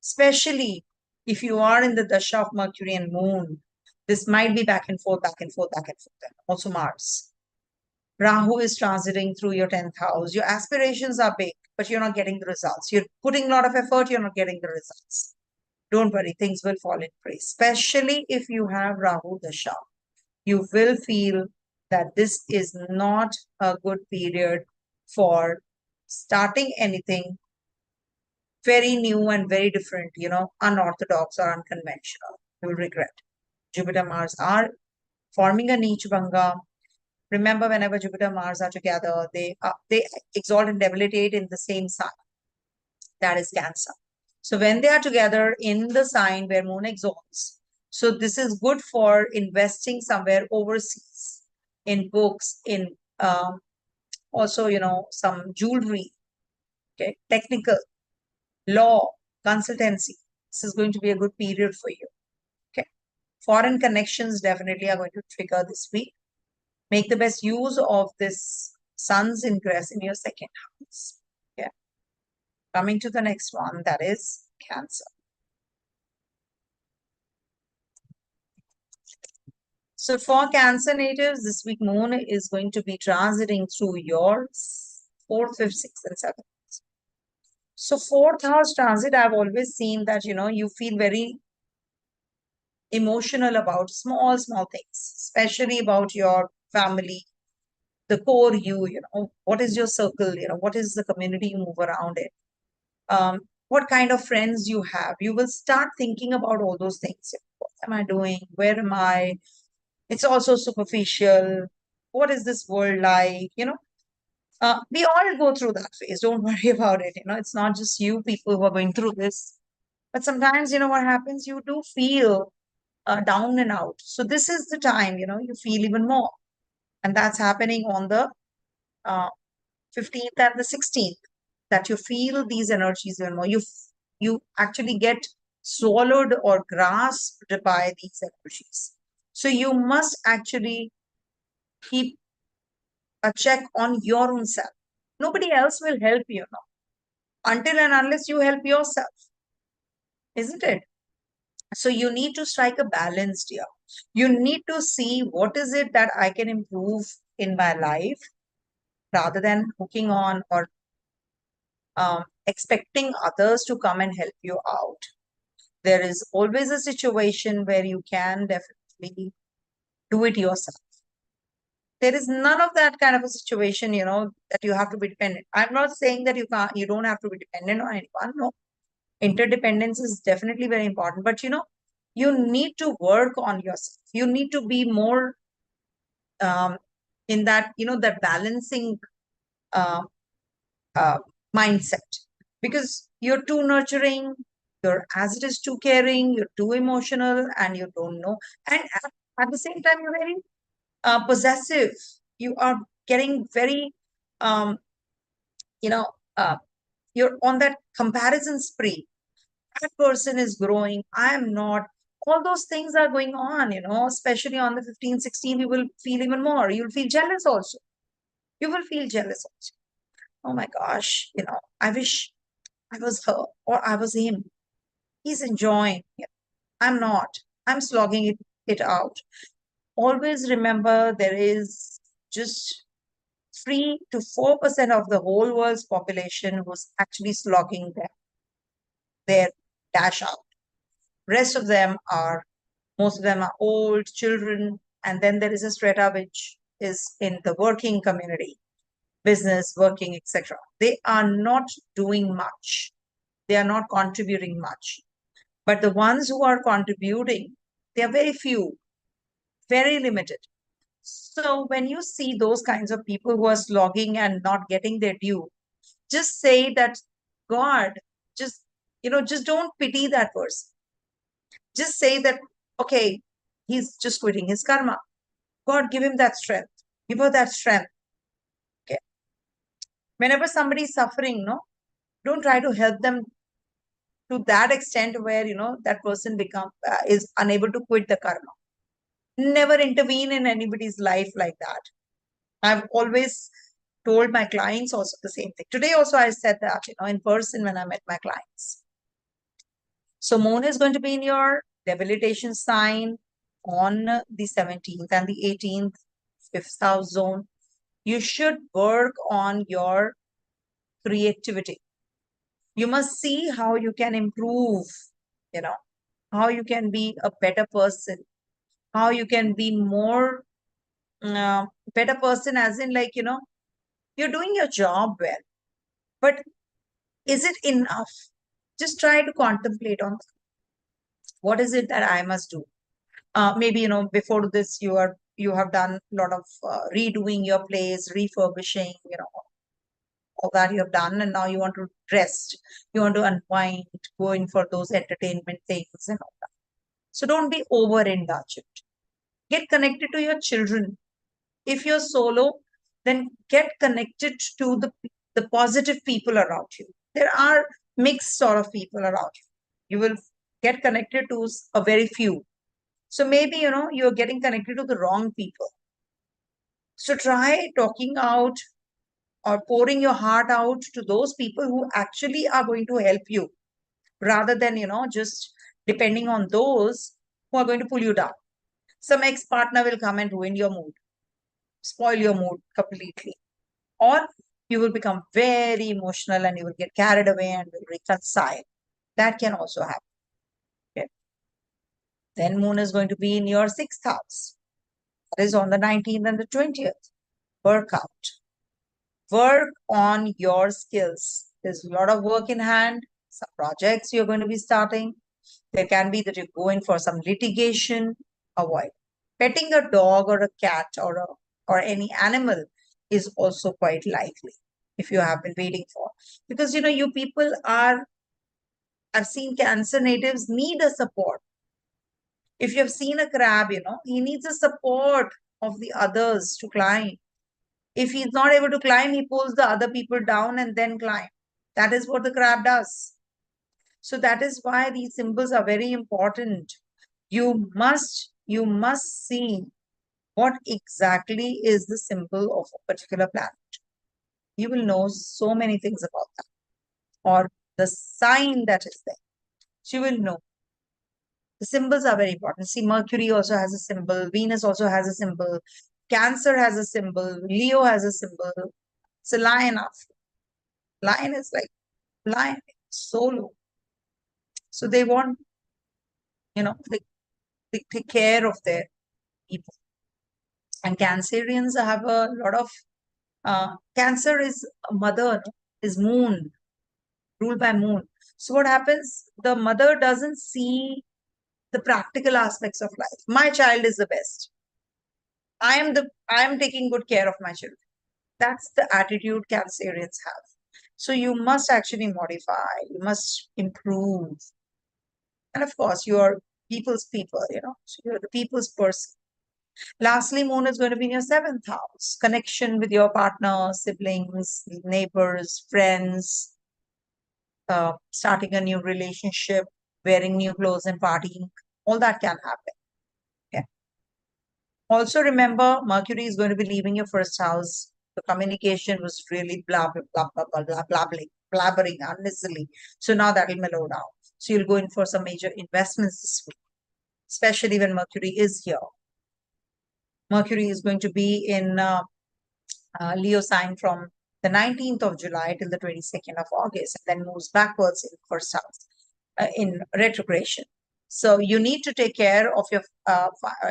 Especially if you are in the Dasha of Mercury and Moon, this might be back and forth, back and forth, back and forth. Also Mars. Rahu is transiting through your 10th house. Your aspirations are big, but you're not getting the results. You're putting a lot of effort, you're not getting the results. Don't worry, things will fall in place. Especially if you have Rahu Dasha. You will feel that this is not a good period for starting anything very new and very different, unorthodox or unconventional. You will regret. Jupiter Mars are forming a Neech Bhanga. Remember, whenever Jupiter Mars are together, they exalt and debilitate in the same sign. That is Cancer. So when they are together in the sign where Moon exalts, so this is good for investing somewhere overseas, in books, in also, some jewelry, okay, technical, law, consultancy. This is going to be a good period for you. Okay. Foreign connections definitely are going to trigger this week. Make the best use of this Sun's ingress in your 2nd house. Yeah. Coming to the next one, that is Cancer. So for Cancer natives, this week Moon is going to be transiting through your 4th, 5th, 6th, and 7th. So 4th house transit, I've always seen that, you feel very emotional about small, small things, especially about your family, the core you, what is your circle, what is the community you move around in. what kind of friends you have. You will start thinking about all those things. What am I doing? Where am I? It's also superficial. What is this world like? We all go through that phase. Don't worry about it. It's not just you people who are going through this. But sometimes, what happens? You do feel down and out. So this is the time, you feel even more. And that's happening on the uh, 15th and the 16th, that you feel these energies even more. You actually get swallowed or grasped by these energies. So you must actually keep a check on your own self. Nobody else will help you now until and unless you help yourself, isn't it? So you need to strike a balance, dear. You need to see what is it that I can improve in my life rather than hooking on or expecting others to come and help you out. There is always a situation where you can definitely do it yourself. There is none of that kind of a situation, that you have to be dependent. I'm not saying that you don't have to be dependent on anyone. No, interdependence is definitely very important. But you need to work on yourself. You need to be more um, in that, that balancing uh, uh, mindset, because you're too nurturing, you're as it is too caring, you're too emotional, and you don't know. And at the same time, you're very possessive. You are getting very, um, you know, uh, you're on that comparison spree. That person is growing, I am not. All those things are going on, especially on the 15, 16, you will feel even more. You'll feel jealous also. You will feel jealous also. Oh my gosh, I wish I was her or I was him. He's enjoying it. I'm not. I'm slogging it out. Always remember there is just 3 to 4% of the whole world's population who's actually slogging their dash out. Rest of them are, most of them are old, children, and then there is a strata which is in the working community, business, working, etc. They are not doing much. They are not contributing much. But the ones who are contributing, they are very few, very limited. So when you see those kinds of people who are slogging and not getting their due, just say that God, just, just don't pity that person. Just say that, okay, he's just quitting his karma. God, give him that strength. Give her that strength. Okay. Whenever somebody is suffering, no, don't try to help them to that extent where, that person is unable to quit the karma. Never intervene in anybody's life like that. I've always told my clients also the same thing. Today also I said that, in person when I met my clients. So moon is going to be in your debilitation sign on the 17th and the 18th, 5th house zone. You should work on your creativity. You must see how you can improve, how you can be a better person, how you can be more better person, as in, like, you're doing your job well, but is it enough? Just try to contemplate on what is it that I must do. Maybe, before this, you have done a lot of redoing your place, refurbishing, all that you have done, and now you want to rest, you want to unwind, go in for those entertainment things and all that. So don't be overindulgent. Get connected to your children. If you're solo, then get connected to the positive people around you. There are mixed sort of people around you. You will get connected to a very few. So maybe, you're getting connected to the wrong people. So try talking out or pouring your heart out to those people who actually are going to help you, rather than, just depending on those who are going to pull you down. Some ex-partner will come and ruin your mood, spoil your mood completely. Or you will become very emotional and you will get carried away and will reconcile. That can also happen. Okay. Then moon is going to be in your 6th house. That is on the 19th and the 20th. Work out. Work on your skills. There's a lot of work in hand. some projects you're going to be starting. There can be that you're going for some litigation. Avoid. Petting a dog or a cat or any animal is also quite likely if you have been waiting for. Because you people I've seen Cancer natives need a support. If you have seen a crab, he needs a support of the others to climb. If he's not able to climb, he pulls the other people down and then climb. That is what the crab does. So that is why these symbols are very important. You must see what exactly is the symbol of a particular planet. You will know so many things about that, or the sign that is there. So you will know. The symbols are very important. See, Mercury also has a symbol, Venus also has a symbol, Cancer has a symbol, Leo has a symbol. It's a lion. Lion is like lion solo. So they want, they take care of their people. And Cancerians have a lot of Cancer is a mother, is moon, ruled by moon. So what happens? The mother doesn't see the practical aspects of life. My child is the best. I am taking good care of my children. That's the attitude Cancerians have. So you must actually modify, you must improve. And of course, you're people's people, so you're the people's person. Lastly, moon is going to be in your seventh house. Connection with your partner, siblings, neighbors, friends, starting a new relationship, wearing new clothes and partying. All that can happen. Yeah. Also remember, Mercury is going to be leaving your first house. The communication was really blabbering unnecessarily. So now that will mellow down. So you'll go in for some major investments this week, especially when Mercury is here. Mercury is going to be in Leo sign from the 19th of July till the 22nd of August, and then moves backwards in first house in retrogression. So you need to take care of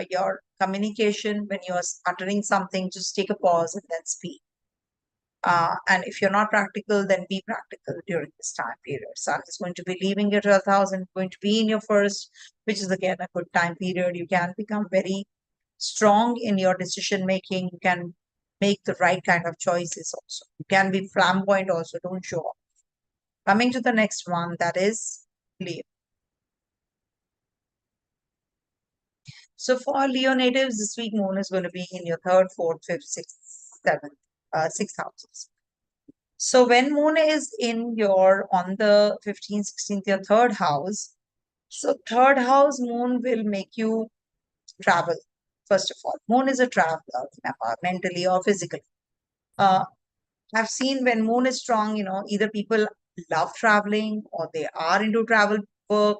your communication when you're uttering something. Just take a pause and then speak. And if you're not practical, then be practical during this time period. Sun is going to be leaving your 12th house and going to be in your first, which is again a good time period. You can become very strong in your decision making. You can make the right kind of choices also. You can be flamboyant also. Don't show off. Coming to the next one, that is Leo. So for Leo natives, this week moon is going to be in your third, fourth, fifth, sixth, seventh, sixth houses. So when moon is in your on the 15th, 16th, your third house, so third house moon will make you travel. First of all, moon is a traveler, mentally or physically. I've seen when moon is strong, either people love traveling or they are into travel work.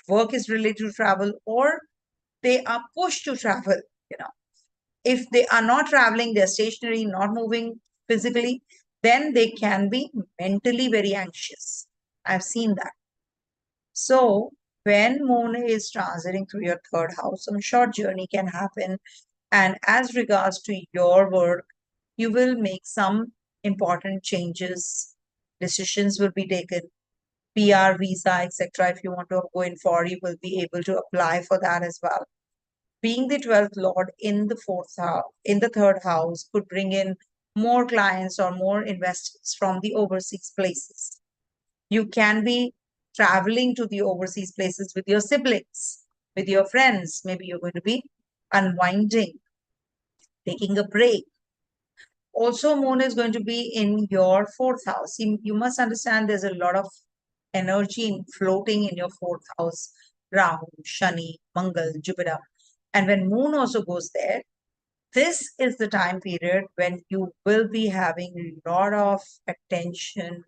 Work is related to travel, or they are pushed to travel. If they are not traveling, they're stationary, not moving physically, then they can be mentally very anxious. I've seen that. So when moon is transiting through your third house, some short journey can happen. And as regards to your work, you will make some important changes. Decisions will be taken. PR, visa, etc. If you want to go in for, you will be able to apply for that as well. Being the 12th lord in the fourth house, in the third house, could bring in more clients or more investors from the overseas places. You can be traveling to the overseas places with your siblings, with your friends. Maybe you're going to be unwinding, taking a break. Also, moon is going to be in your fourth house. You must understand there's a lot of energy floating in your fourth house. Rahu, Shani, Mangal, Jupiter. And when moon also goes there, this is the time period when you will be having a lot of attention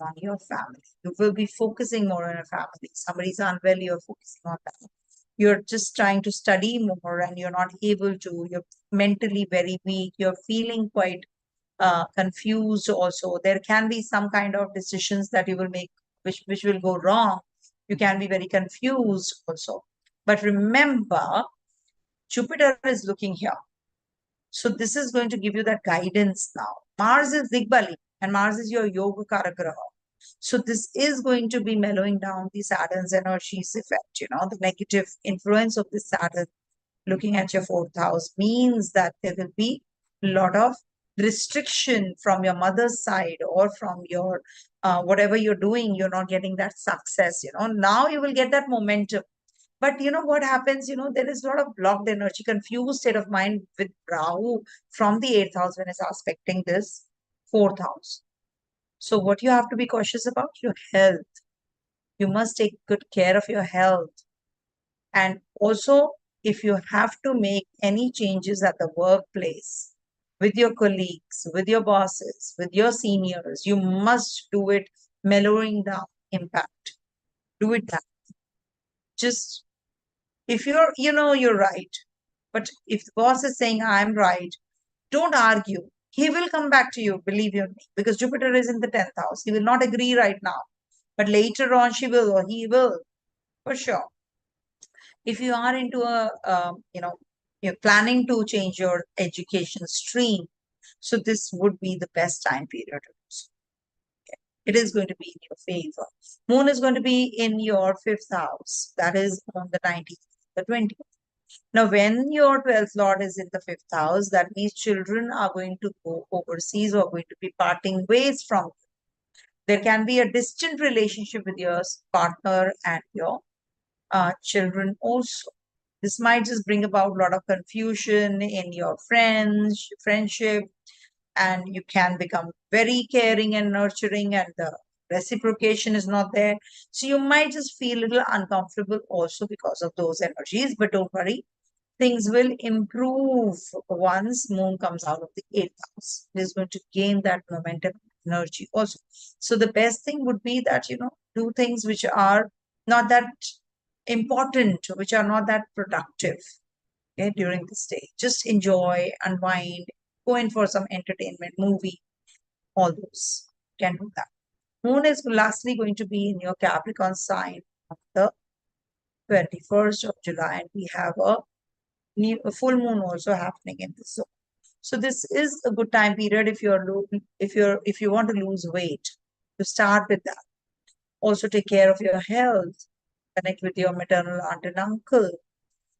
on your family. You will be focusing more on your family. Somebody's unwell, you're focusing on that. You're just trying to study more and you're not able to. You're mentally very weak. You're feeling quite confused also. There can be some kind of decisions that you will make which will go wrong. You can be very confused also. But remember, Jupiter is looking here. So this is going to give you that guidance now. Mars is Digbali and Mars is your Yoga Karagraha. So this is going to be mellowing down the Saturn's energies effect. The negative influence of the Saturn looking at your fourth house means that there will be a lot of restriction from your mother's side or from your whatever you're doing. You're not getting that success. Now you will get that momentum. But what happens, there is a lot of blocked energy, confused state of mind with Rahu from the eighth house when it's aspecting this fourth house. So what you have to be cautious about? Your health. You must take good care of your health. And also, if you have to make any changes at the workplace, with your colleagues, with your bosses, with your seniors, you must do it mellowing down impact. Do it that. Just if you're right. But if the boss is saying I'm right, don't argue. He will come back to you, believe you me, because Jupiter is in the 10th house. He will not agree right now. But later on, she will or he will, for sure. If you are into you're planning to change your education stream, so this would be the best time period. It is going to be in your favor. Moon is going to be in your fifth house. That is on the 19th, the 20th. Now, when your 12th Lord is in the fifth house, that means children are going to go overseas or going to be parting ways from you. There can be a distant relationship with your partner and your children also. This might just bring about a lot of confusion in your friendship, and you can become very caring and nurturing, and the reciprocation is not there. So you might just feel a little uncomfortable also because of those energies, but don't worry. Things will improve once Moon comes out of the eighth house. It is going to gain that momentum energy also. So the best thing would be that, do things which are not that important, which are not that productive, okay, during this day. Just enjoy, unwind, go in for some entertainment, movie, all those. Can do that. Moon is lastly going to be in your Capricorn sign on the 21st of July, and we have a full moon also happening in this zone. So this is a good time period if you want to lose weight, to start with that. Also take care of your health, connect with your maternal aunt and uncle.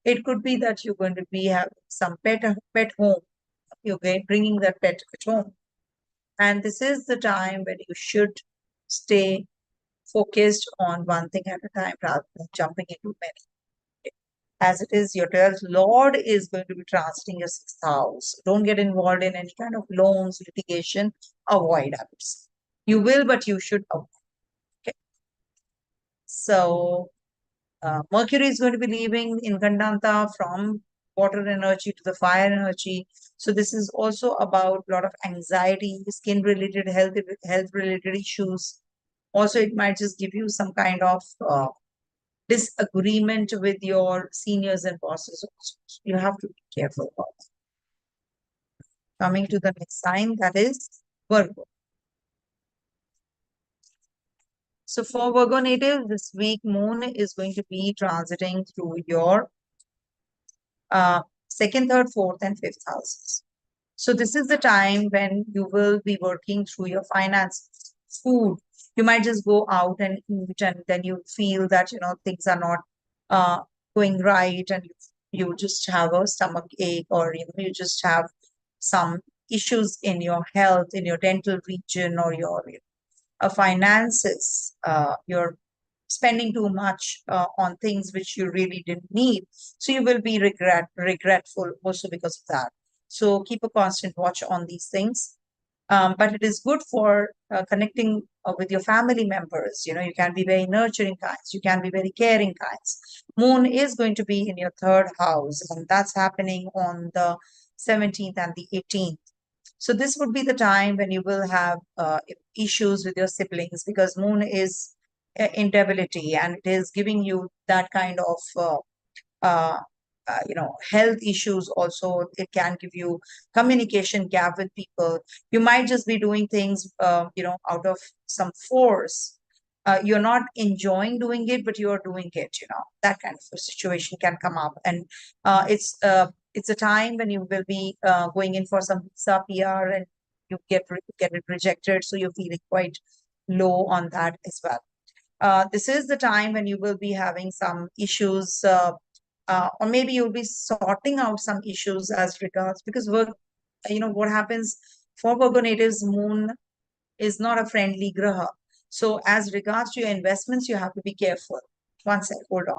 It could be that you're going to be having some pet home. You're bringing that pet at home. And this is the time when you should stay focused on one thing at a time rather than jumping into many. As it is, your 12th Lord is going to be transiting your sixth house. Don't get involved in any kind of loans, litigation. Avoid, I would say. You will, but you should avoid. Okay. So Mercury is going to be leaving in Gandanta from water energy to the fire energy. So this is also about a lot of anxiety, skin related, health related issues. Also, it might just give you some kind of disagreement with your seniors and bosses also. So you have to be careful about that. Coming to the next sign, that is Virgo. So for Virgo native, this week Moon is going to be transiting through your second, third, fourth, and fifth houses. So this is the time when you will be working through your finances, food. You might just go out and eat, and then you feel that things are not going right, and you just have a stomach ache, or you just have some issues in your health, in your dental region, or your finances. You're spending too much on things which you really didn't need. So you will be regretful also because of that. So keep a constant watch on these things. But it is good for connecting with your family members. You can be very nurturing kinds. You can be very caring kinds. Moon is going to be in your third house, and that's happening on the 17th and the 18th. So this would be the time when you will have issues with your siblings, because Moon is instability, and it is giving you that kind of uh, health issues. Also, it can give you communication gap with people. You might just be doing things out of some force. You're not enjoying doing it, but you're doing it. That kind of a situation can come up, and it's a time when you will be going in for some visa PR, and you get it rejected, so you're feeling quite low on that as well. This is the time when you will be having some issues, or maybe you'll be sorting out some issues as regards, because work, what happens for Virgo natives, moon is not a friendly graha. So as regards to your investments, you have to be careful. One sec, hold on.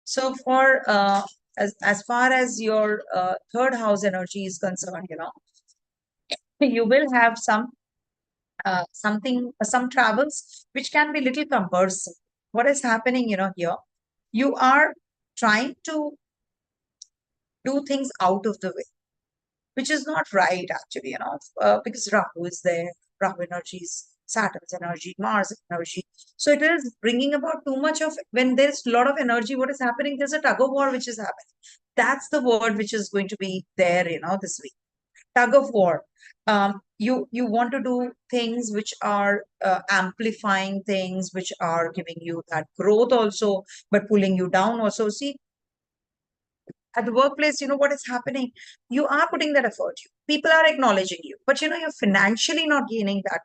So for as far as your third house energy is concerned, you will have some travels which can be little cumbersome. What is happening, here? You are trying to do things out of the way, which is not right actually, because Rahu is there, Rahu energy is Saturn's energy, Mars energy. So it is bringing about too much of, when there's a lot of energy, what is happening? There's a tug of war which is happening. That's the word which is going to be there, this week. Tug of war. You want to do things which are amplifying things, which are giving you that growth also, but pulling you down also. See, at the workplace, what is happening? You are putting that effort. People are acknowledging you, but you're financially not gaining that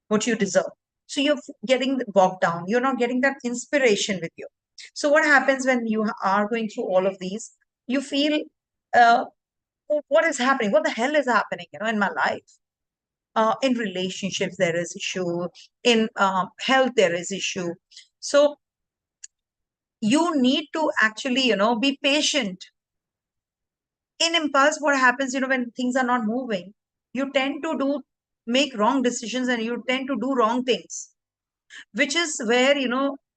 what you deserve. So you're getting bogged down. You're not getting that inspiration with you. So what happens when you are going through all of these? You feel, uh, what is happening? What the hell is happening? In my life. In relationships, there is issue. In health, there is issue. So you need to actually, be patient. In impulse, what happens, when things are not moving, you tend to make wrong decisions, and you tend to do wrong things, which is where,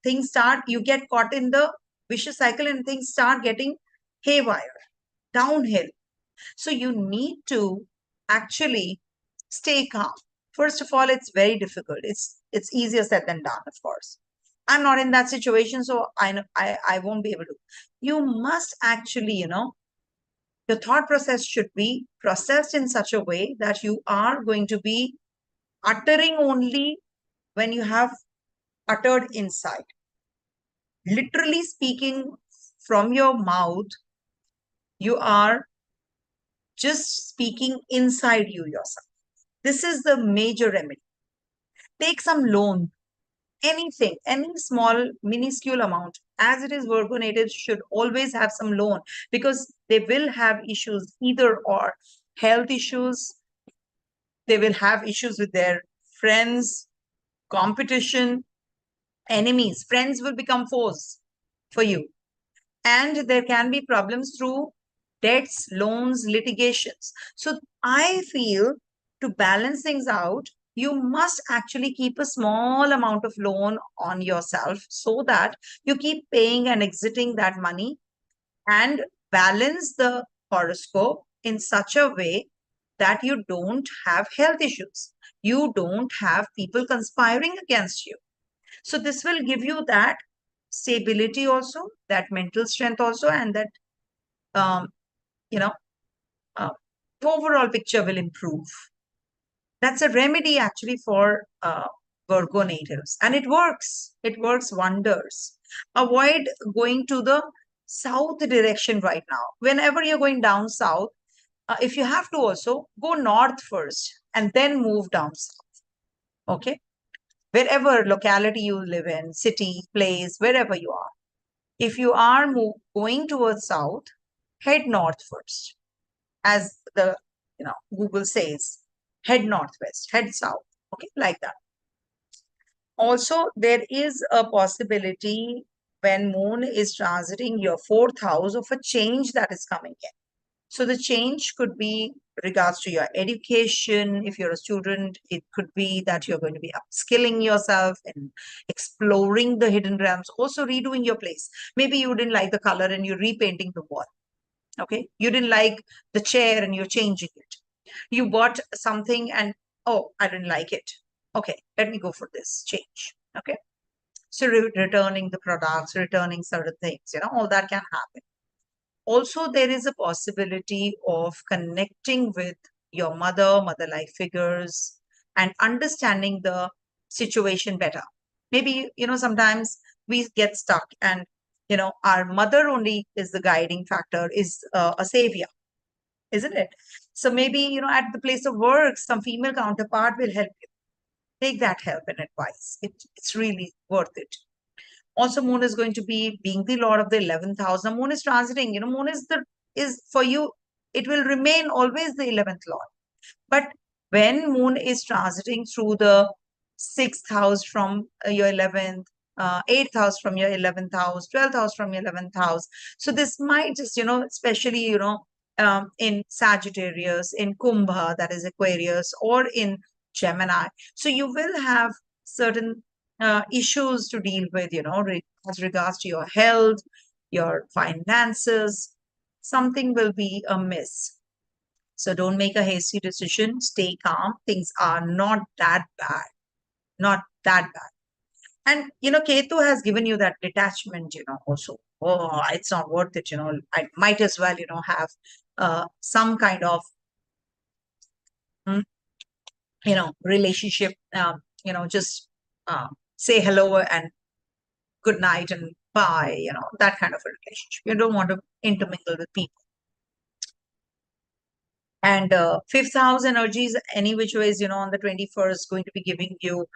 things start, you get caught in the vicious cycle, and things start getting haywire, downhill. So you need to actually stay calm. First of all, it's very difficult. It's easier said than done, of course. I'm not in that situation, so I know I won't be able to. You must actually, your thought process should be processed in such a way that you are going to be uttering only when you have uttered inside. Literally speaking from your mouth, you are just speaking inside you yourself. This is the major remedy. Take some loan, anything, any small, minuscule amount. As it is, Virgo natives should always have some loan, because they will have issues, either or health issues, they will have issues with their friends, competition, enemies. Friends will become foes for you. And there can be problems through debts, loans, litigations. So I feel, to balance things out, you must actually keep a small amount of loan on yourself, so that you keep paying and exiting that money, and balance the horoscope in such a way that you don't have health issues. You don't have people conspiring against you. So this will give you that stability also, that mental strength also, and that, um, you know, uh, the overall picture will improve. That's a remedy actually for Virgo natives, and it works. It works wonders. Avoid going to the south direction right now. Whenever you're going down south, if you have to, also go north first and then move down south. Okay, wherever locality you live in, city, place, wherever you are. If you are going towards south, head north first, as the Google says, head northwest, head south. Okay, like that. Also, there is a possibility, when moon is transiting your fourth house, of a change that is coming in. So the change could be regards to your education. If you're a student, it could be that you're going to be upskilling yourself and exploring the hidden realms, also redoing your place. Maybe you didn't like the color and you're repainting the wall. Okay. You didn't like the chair and you're changing it. You bought something and, oh, I didn't like it. Okay, let me go for this change. Okay. So returning the products, returning certain things, all that can happen. Also, there is a possibility of connecting with your mother-like figures, and understanding the situation better. Maybe, sometimes we get stuck, and our mother only is the guiding factor, is a savior, isn't it? So maybe, at the place of work, some female counterpart will help you. Take that help and advice. It's really worth it. Also, moon is going to be being the lord of the 11th house. Now, moon is transiting, moon is for you, it will remain always the 11th lord. But when moon is transiting through the 6th house from your 11th, 8th house from your 11th house, 12th house from your 11th house. So this might just, especially, in Sagittarius, in Kumbha, that is Aquarius, or in Gemini. So you will have certain issues to deal with, as regards to your health, your finances. Something will be amiss. So don't make a hasty decision. Stay calm. Things are not that bad. Not that bad. And, Ketu has given you that detachment, also. Oh, it's not worth it, I might as well, have some kind of, mm, relationship, just say hello and good night and bye, that kind of a relationship. You don't want to intermingle with people. And fifth house energies, any which ways, on the 21st, going to be giving you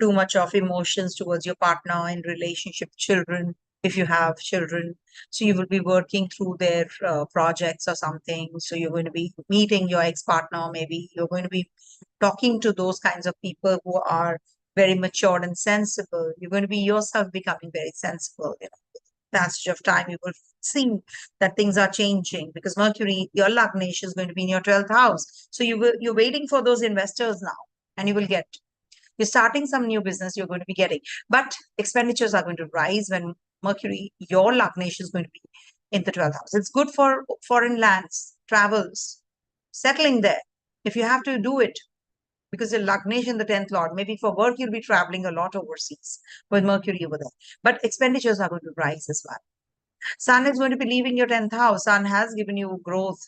too much of emotions towards your partner in relationship, children, if you have children. So you will be working through their projects or something. So you're going to be meeting your ex-partner, maybe you're going to be talking to those kinds of people who are very mature and sensible. You're going to be yourself becoming very sensible, passage of time. You will see that things are changing because Mercury, your Lagnesh, is going to be in your 12th house. So you're waiting for those investors now, and you will get. You're starting some new business, you're going to be getting. But expenditures are going to rise when Mercury, your Lagnesh, is going to be in the 12th house. It's good for foreign lands, travels, settling there. If you have to do it, because your Lagnesh in the 10th lord, maybe for work, you'll be traveling a lot overseas with Mercury over there. But expenditures are going to rise as well. Sun is going to be leaving your 10th house. Sun has given you growth,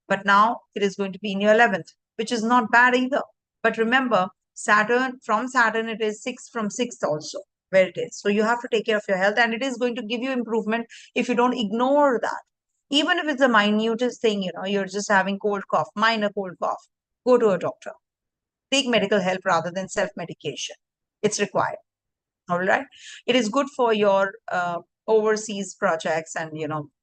but now it is going to be in your 11th, which is not bad either. But remember, from Saturn, it is 6 from 6th also, where it is. So you have to take care of your health, and it is going to give you improvement if you don't ignore that. Even if it's the minutest thing, you're just having cold cough, minor cold cough, go to a doctor. Take medical help rather than self-medication. It's required. All right. It is good for your overseas projects and,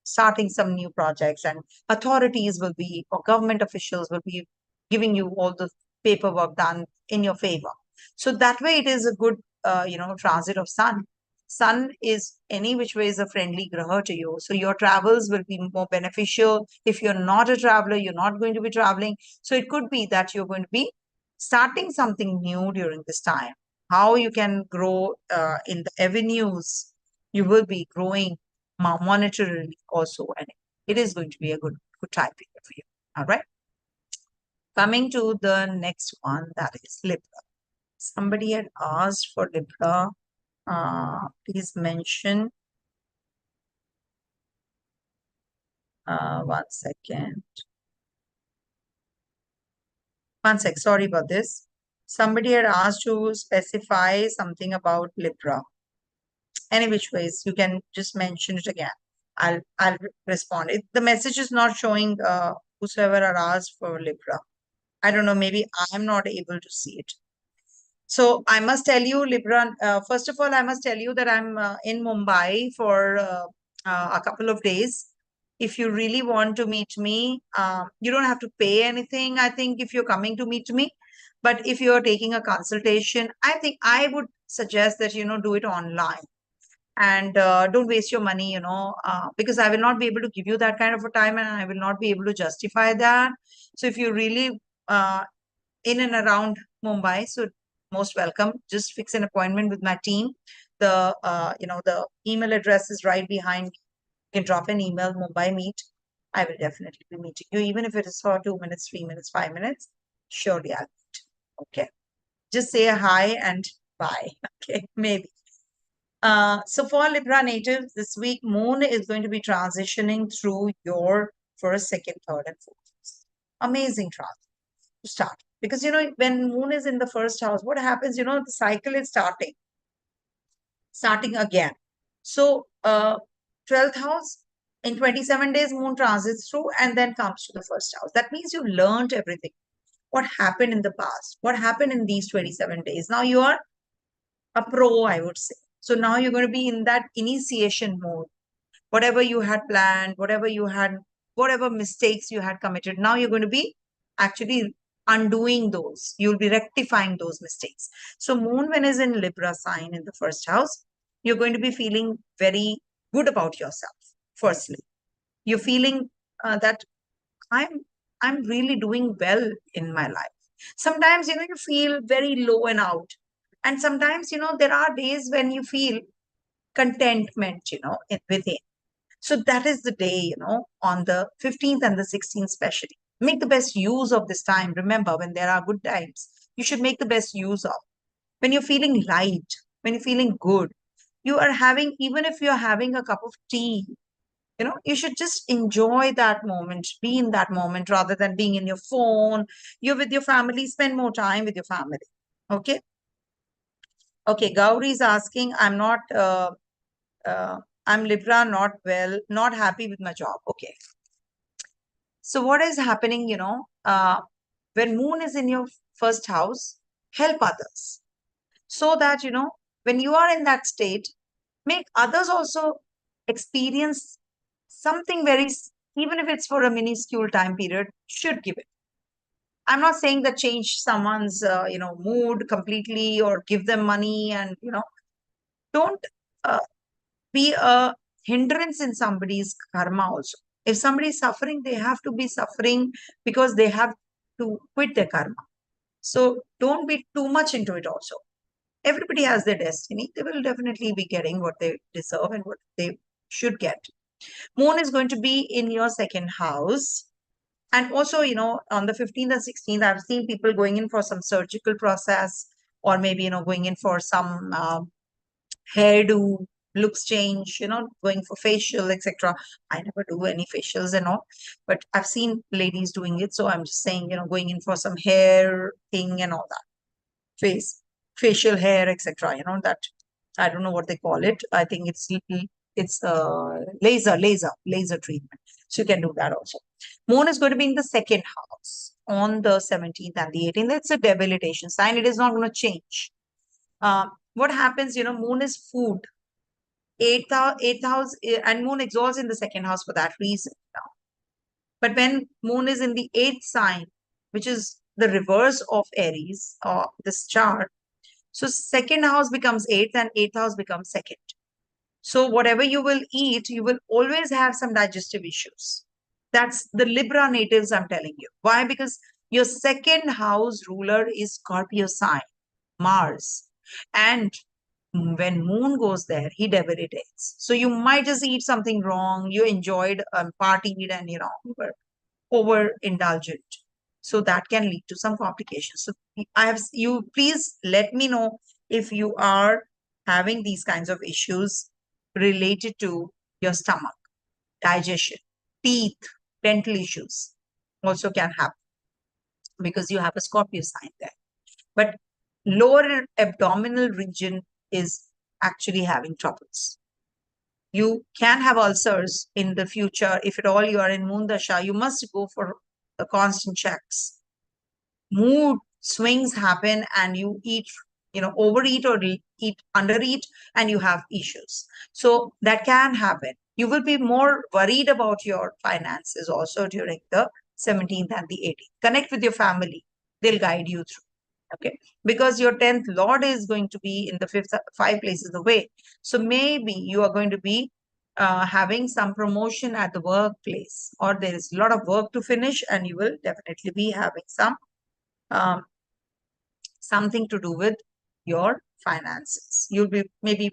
starting some new projects, and authorities will be, or government officials will be giving you all the paperwork done in your favor. So that way it is a good, transit of sun. Sun is any which way is a friendly graha to you. So your travels will be more beneficial. If you're not a traveler, you're not going to be traveling. So it could be that you're going to be starting something new during this time. How you can grow in the avenues, you will be growing monetarily also, and it is going to be a good time period for you. All right. Coming to the next one, that is Libra. Somebody had asked for Libra. Please mention. One second. One sec. Sorry about this. Somebody had asked to specify something about Libra. Any which ways, you can just mention it again. I'll respond. The message is not showing whosoever are asked for Libra. I don't know, maybe I'm not able to see it. So I must tell you, Libra, first of all, I must tell you that I'm in Mumbai for a couple of days. If you really want to meet me, you don't have to pay anything, I think, if you're coming to meet me. But if you're taking a consultation, I think I would suggest that, do it online. And don't waste your money, because I will not be able to give you that kind of a time, and I will not be able to justify that. So if you really in and around Mumbai, so most welcome. Just fix an appointment with my team. The email address is right behind. You can drop an email, Mumbai Meet. I will definitely be meeting you, even if it is for 2 minutes, 3 minutes, 5 minutes. Surely I'll meet. Okay. Just say a hi and bye. Okay, maybe. So for Libra natives, this week, Moon is going to be transitioning through your first, second, third, and fourth. Amazing transit to start. Because, when Moon is in the first house, what happens, the cycle is starting again. So 12th house, in 27 days, moon transits through and then comes to the first house. That means you learned everything. What happened in the past? What happened in these 27 days? Now you are a pro, I would say. So now you're going to be in that initiation mode. Whatever you had planned, whatever mistakes you had committed, now you're going to be actually undoing those. You'll be rectifying those mistakes. So moon, when is in Libra sign in the first house, you're going to be feeling very good about yourself. Firstly, you're feeling that I'm I'm really doing well in my life. Sometimes, you feel very low and out. And sometimes, there are days when you feel contentment, within. So that is the day, on the 15th and the 16th, especially. Make the best use of this time. Remember, when there are good times, you should make the best use of. When you're feeling light, when you're feeling good, you are having, even if you're having a cup of tea, you should just enjoy that moment, be in that moment rather than being in your phone. You're with your family, spend more time with your family. Okay. Okay. Gauri is asking, uh, I'm Libra, not well, not happy with my job. Okay. So what is happening, when moon is in your first house, help others so that, when you are in that state, make others also experience something even if it's for a minuscule time period, should give it. I'm not saying that change someone's, mood completely or give them money and, don't uh, be a hindrance in somebody's karma also. If somebody is suffering, they have to be suffering because they have to quit their karma. So don't be too much into it also. Everybody has their destiny. They will definitely be getting what they deserve and what they should get. Moon is going to be in your second house. And also, on the 15th and 16th, I've seen people going in for some surgical process or maybe, going in for some hairdo, looks change, going for facial, etc. I never do any facials and all, but I've seen ladies doing it. So I'm just saying, going in for some hair thing and all that, facial hair, etc. That I don't know what they call it. I think it's laser treatment. So you can do that also. Moon is going to be in the second house on the 17th and the 18th. It's a debilitation sign. It is not going to change. What happens, moon is food. Eighth house, and moon exalts in the second house for that reason. Now. But when moon is in the eighth sign, which is the reverse of Aries or this chart, so second house becomes eighth and eighth house becomes second. So whatever you will eat, you will always have some digestive issues. That's the Libra natives I'm telling you. Why? Because your second house ruler is Scorpio sign, Mars. And when moon goes there, he debilitates. So you might just eat something wrong. You enjoyed partied and, you were overindulgent. So that can lead to some complications. So you please let me know if you are having these kinds of issues related to your stomach, digestion, teeth, dental issues also can happen because you have a Scorpio sign there. But lower abdominal region is actually having troubles. You can have ulcers in the future. If at all you are in Moondasha, you must go for the constant checks. Mood swings happen and you eat, overeat or eat undereat and you have issues. So that can happen. You will be more worried about your finances also during the 17th and the 18th. Connect with your family. They'll guide you through. Okay, because your 10th Lord is going to be in the fifth, 5 places away. So maybe you are going to be having some promotion at the workplace, or there is a lot of work to finish, and you will definitely be having um, something to do with your finances. You'll be maybe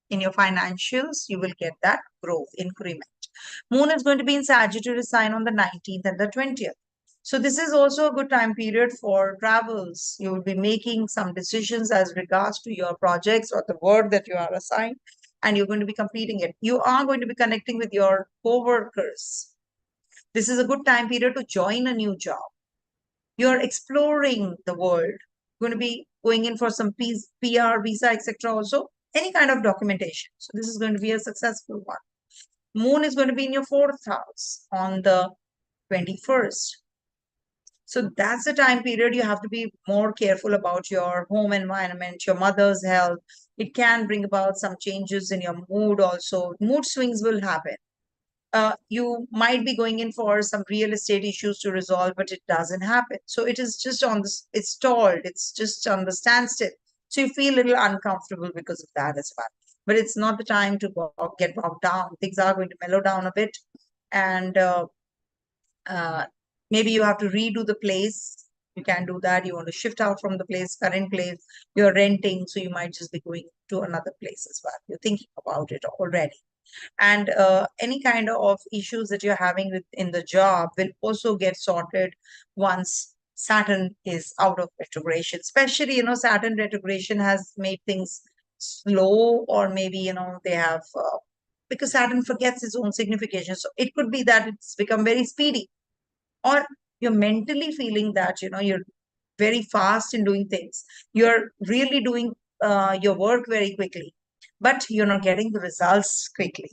in your financials, you will get that growth, increment. Moon is going to be in Sagittarius sign on the 19th and the 20th. So this is also a good time period for travels. You will be making some decisions as regards to your projects or the work that you are assigned, and you're going to be completing it. You are going to be connecting with your co-workers. This is a good time period to join a new job. You're exploring the world. You're going to be going in for some PR, visa, etc. also. any kind of documentation. So this is going to be a successful one. Moon is going to be in your 4th house on the 21st. So that's the time period you have to be more careful about your home environment, your mother's health. It can bring about some changes in your mood also. Mood swings will happen. You might be going in for some real estate issues to resolve, but it doesn't happen. So it is just on this, it's stalled, it's just on the standstill. So you feel a little uncomfortable because of that as well. But it's not the time to get bogged down. Things are going to mellow down a bit. And uh, maybe you have to redo the place. You can do that. You want to shift out from the current place. You're renting, so you might just be going to another place as well. You're thinking about it already. And any kind of issues that you're having in the job will also get sorted once Saturn is out of retrogression. Especially, Saturn retrogression has made things slow, or maybe, they have, because Saturn forgets its own signification. So it could be that it's become very speedy, or you're mentally feeling that, you're very fast in doing things. You're really doing your work very quickly, but you're not getting the results quickly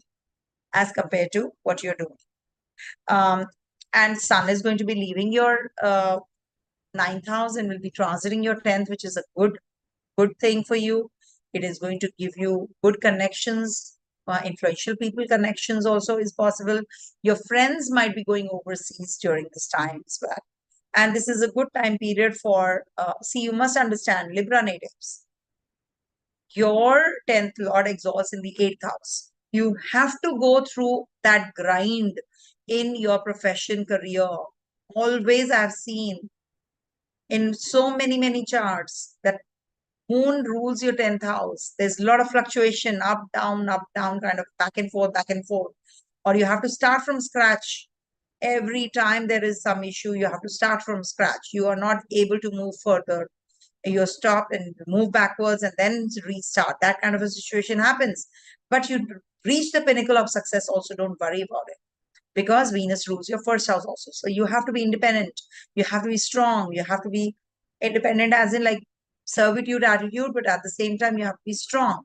as compared to what you're doing. And Sun is going to be leaving your 9th house and will be transiting your 10th, which is a good thing for you. It is going to give you good connections, influential people connections also is possible. Your friends might be going overseas during this time as well. And this is a good time period for, see, you must understand, Libra natives, your 10th Lord exalts in the 8th house. You have to go through that grind in your profession, career. Always I've seen in so many charts that Moon rules your 10th house. There's a lot of fluctuation, up, down, kind of back and forth, back and forth. Or you have to start from scratch. Every time there is some issue, you have to start from scratch. You are not able to move further. You stop and move backwards and then restart. That kind of a situation happens. But you reach the pinnacle of success also, don't worry about it. Because Venus rules your 1st house also. So you have to be independent. You have to be strong. You have to be independent as in like servitude attitude, but at the same time, you have to be strong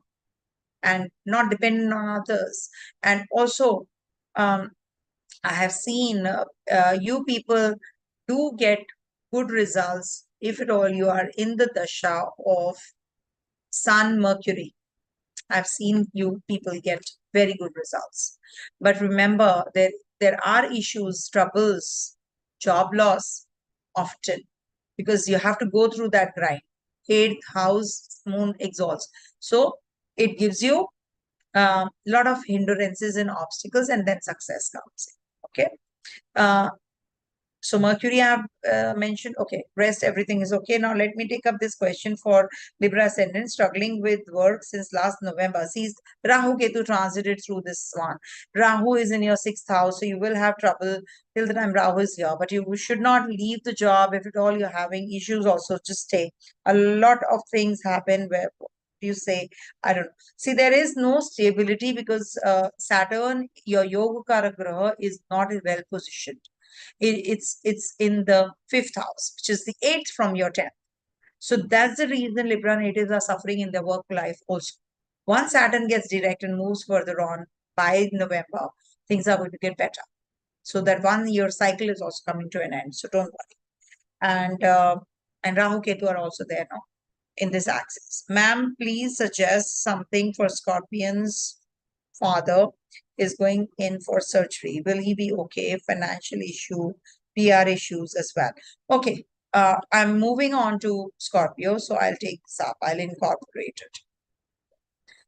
and not dependent on others. And also, I have seen you people do get good results if at all you are in the dasha of Sun Mercury. I've seen you people get very good results. But remember, there are issues, troubles, job loss often, because you have to go through that grind. 8th house Moon exalts. So it gives you a lot of hindrances and obstacles, and then success comes in. Okay. So Mercury, I have mentioned, okay, rest, everything is okay. Now let me take up this question for Libra ascendant, struggling with work since last November. See, Rahu Ketu transited through this one. Rahu is in your 6th house, so you will have trouble till the time Rahu is here. But you should not leave the job. If at all you're having issues also, just stay. A lot of things happen where you say, I don't know. See, there is no stability because Saturn, your Yoga Graha, is not well positioned. It's in the 5th house, which is the 8th from your 10th. So that's the reason Libra natives are suffering in their work life also. Once Saturn gets direct and moves further on by November, things are going to get better. So that 1 year cycle is also coming to an end. So don't worry. And Rahu Ketu are also there now in this axis. Ma'am, please suggest something for Scorpion's father is going in for surgery. Will he be okay? Financial issue, PR issues as well. Okay, I'm moving on to Scorpio, so I'll take this up. I'll incorporate it.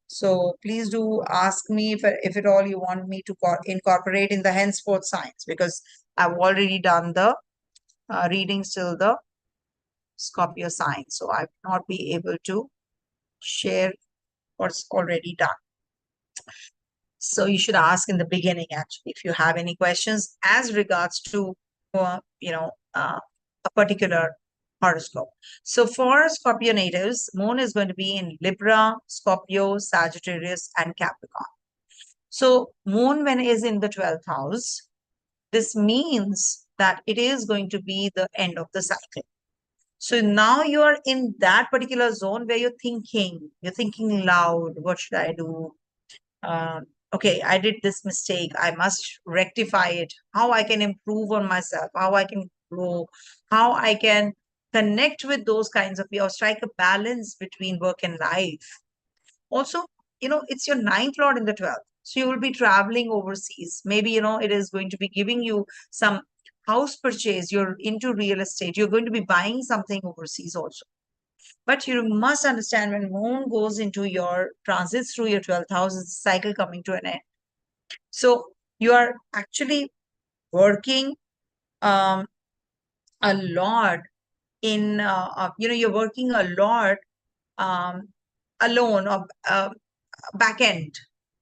So please do ask me if at all you want me to incorporate in the henceforth signs, because I've already done the readings till the Scorpio sign. So I will not be able to share what's already done. So you should ask in the beginning, actually, if you have any questions as regards to, a particular horoscope. So for Scorpio natives, Moon is going to be in Libra, Scorpio, Sagittarius, and Capricorn. So Moon, when it is in the 12th house, this means that it is going to be the end of the cycle. So now you are in that particular zone where you're thinking loud. What should I do? Okay, I did this mistake. I must rectify it. How I can improve on myself, how I can grow, how I can connect with those kinds of people, strike a balance between work and life. Also, it's your ninth lord in the 12th. So you will be traveling overseas. Maybe, it is going to be giving you some house purchase. You're into real estate. You're going to be buying something overseas also. But you must understand when moon goes into your transits through your 12th house, it's a cycle coming to an end. So you are actually working um, a lot you're working a lot um, alone or back end.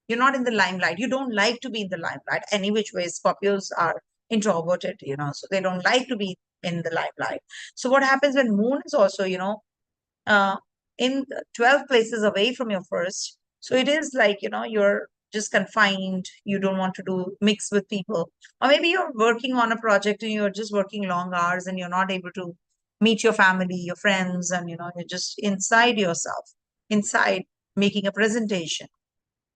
You're not in the limelight. You don't like to be in the limelight. Any which way, Scorpios are introverted, so they don't like to be in the limelight. So what happens when moon is also, uh, in 12 places away from your first. So it is like, you're just confined. You don't want to do mix with people. Or maybe you're working on a project and you're just working long hours and you're not able to meet your family, your friends, and, you're just inside yourself, inside making a presentation.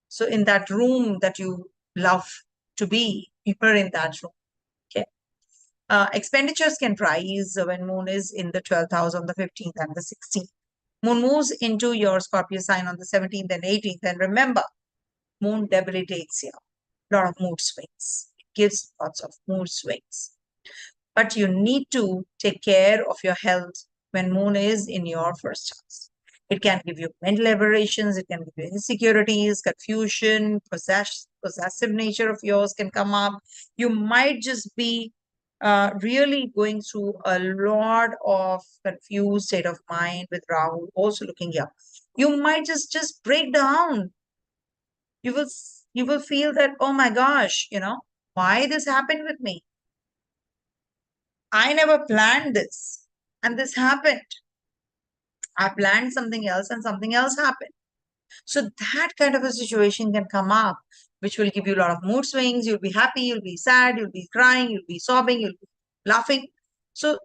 So in that room that you love to be, you're in that room. Okay. Expenditures can rise when moon is in the 12th house on the 15th and the 16th. Moon moves into your Scorpio sign on the 17th and 18th. And remember, moon debilitates you. A lot of mood swings. It gives lots of mood swings. But you need to take care of your health when moon is in your first house. It can give you mental aberrations, it can give you insecurities, confusion, possessive nature of yours can come up. You might just be really going through a lot of confused state of mind with Rahu also looking here. You might just break down. You will you will feel that, oh my gosh, why this happened with me? I never planned this, and this happened. I planned something else, and something else happened. So that kind of a situation can come up, which will give you a lot of mood swings. You'll be happy, you'll be sad, you'll be crying, you'll be sobbing, you'll be laughing. So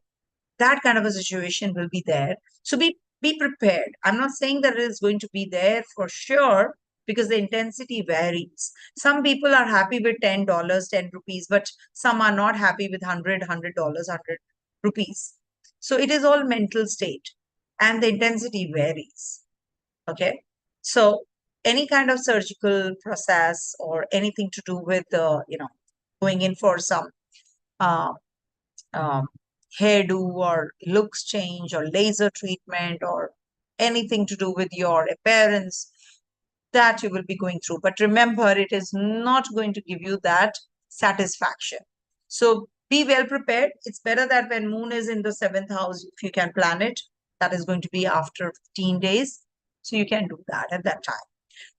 that kind of a situation will be there. So be prepared. I'm not saying that it is going to be there for sure because the intensity varies. Some people are happy with $10, 10 rupees, but some are not happy with $100, 100 rupees. So it is all mental state and the intensity varies. Okay. So any kind of surgical process or anything to do with, going in for some uh, um, hairdo or looks change or laser treatment or anything to do with your appearance that you will be going through. But remember, it is not going to give you that satisfaction. So be well prepared. It's better that when moon is in the seventh house, if you can plan it, that is going to be after 15 days. So you can do that at that time.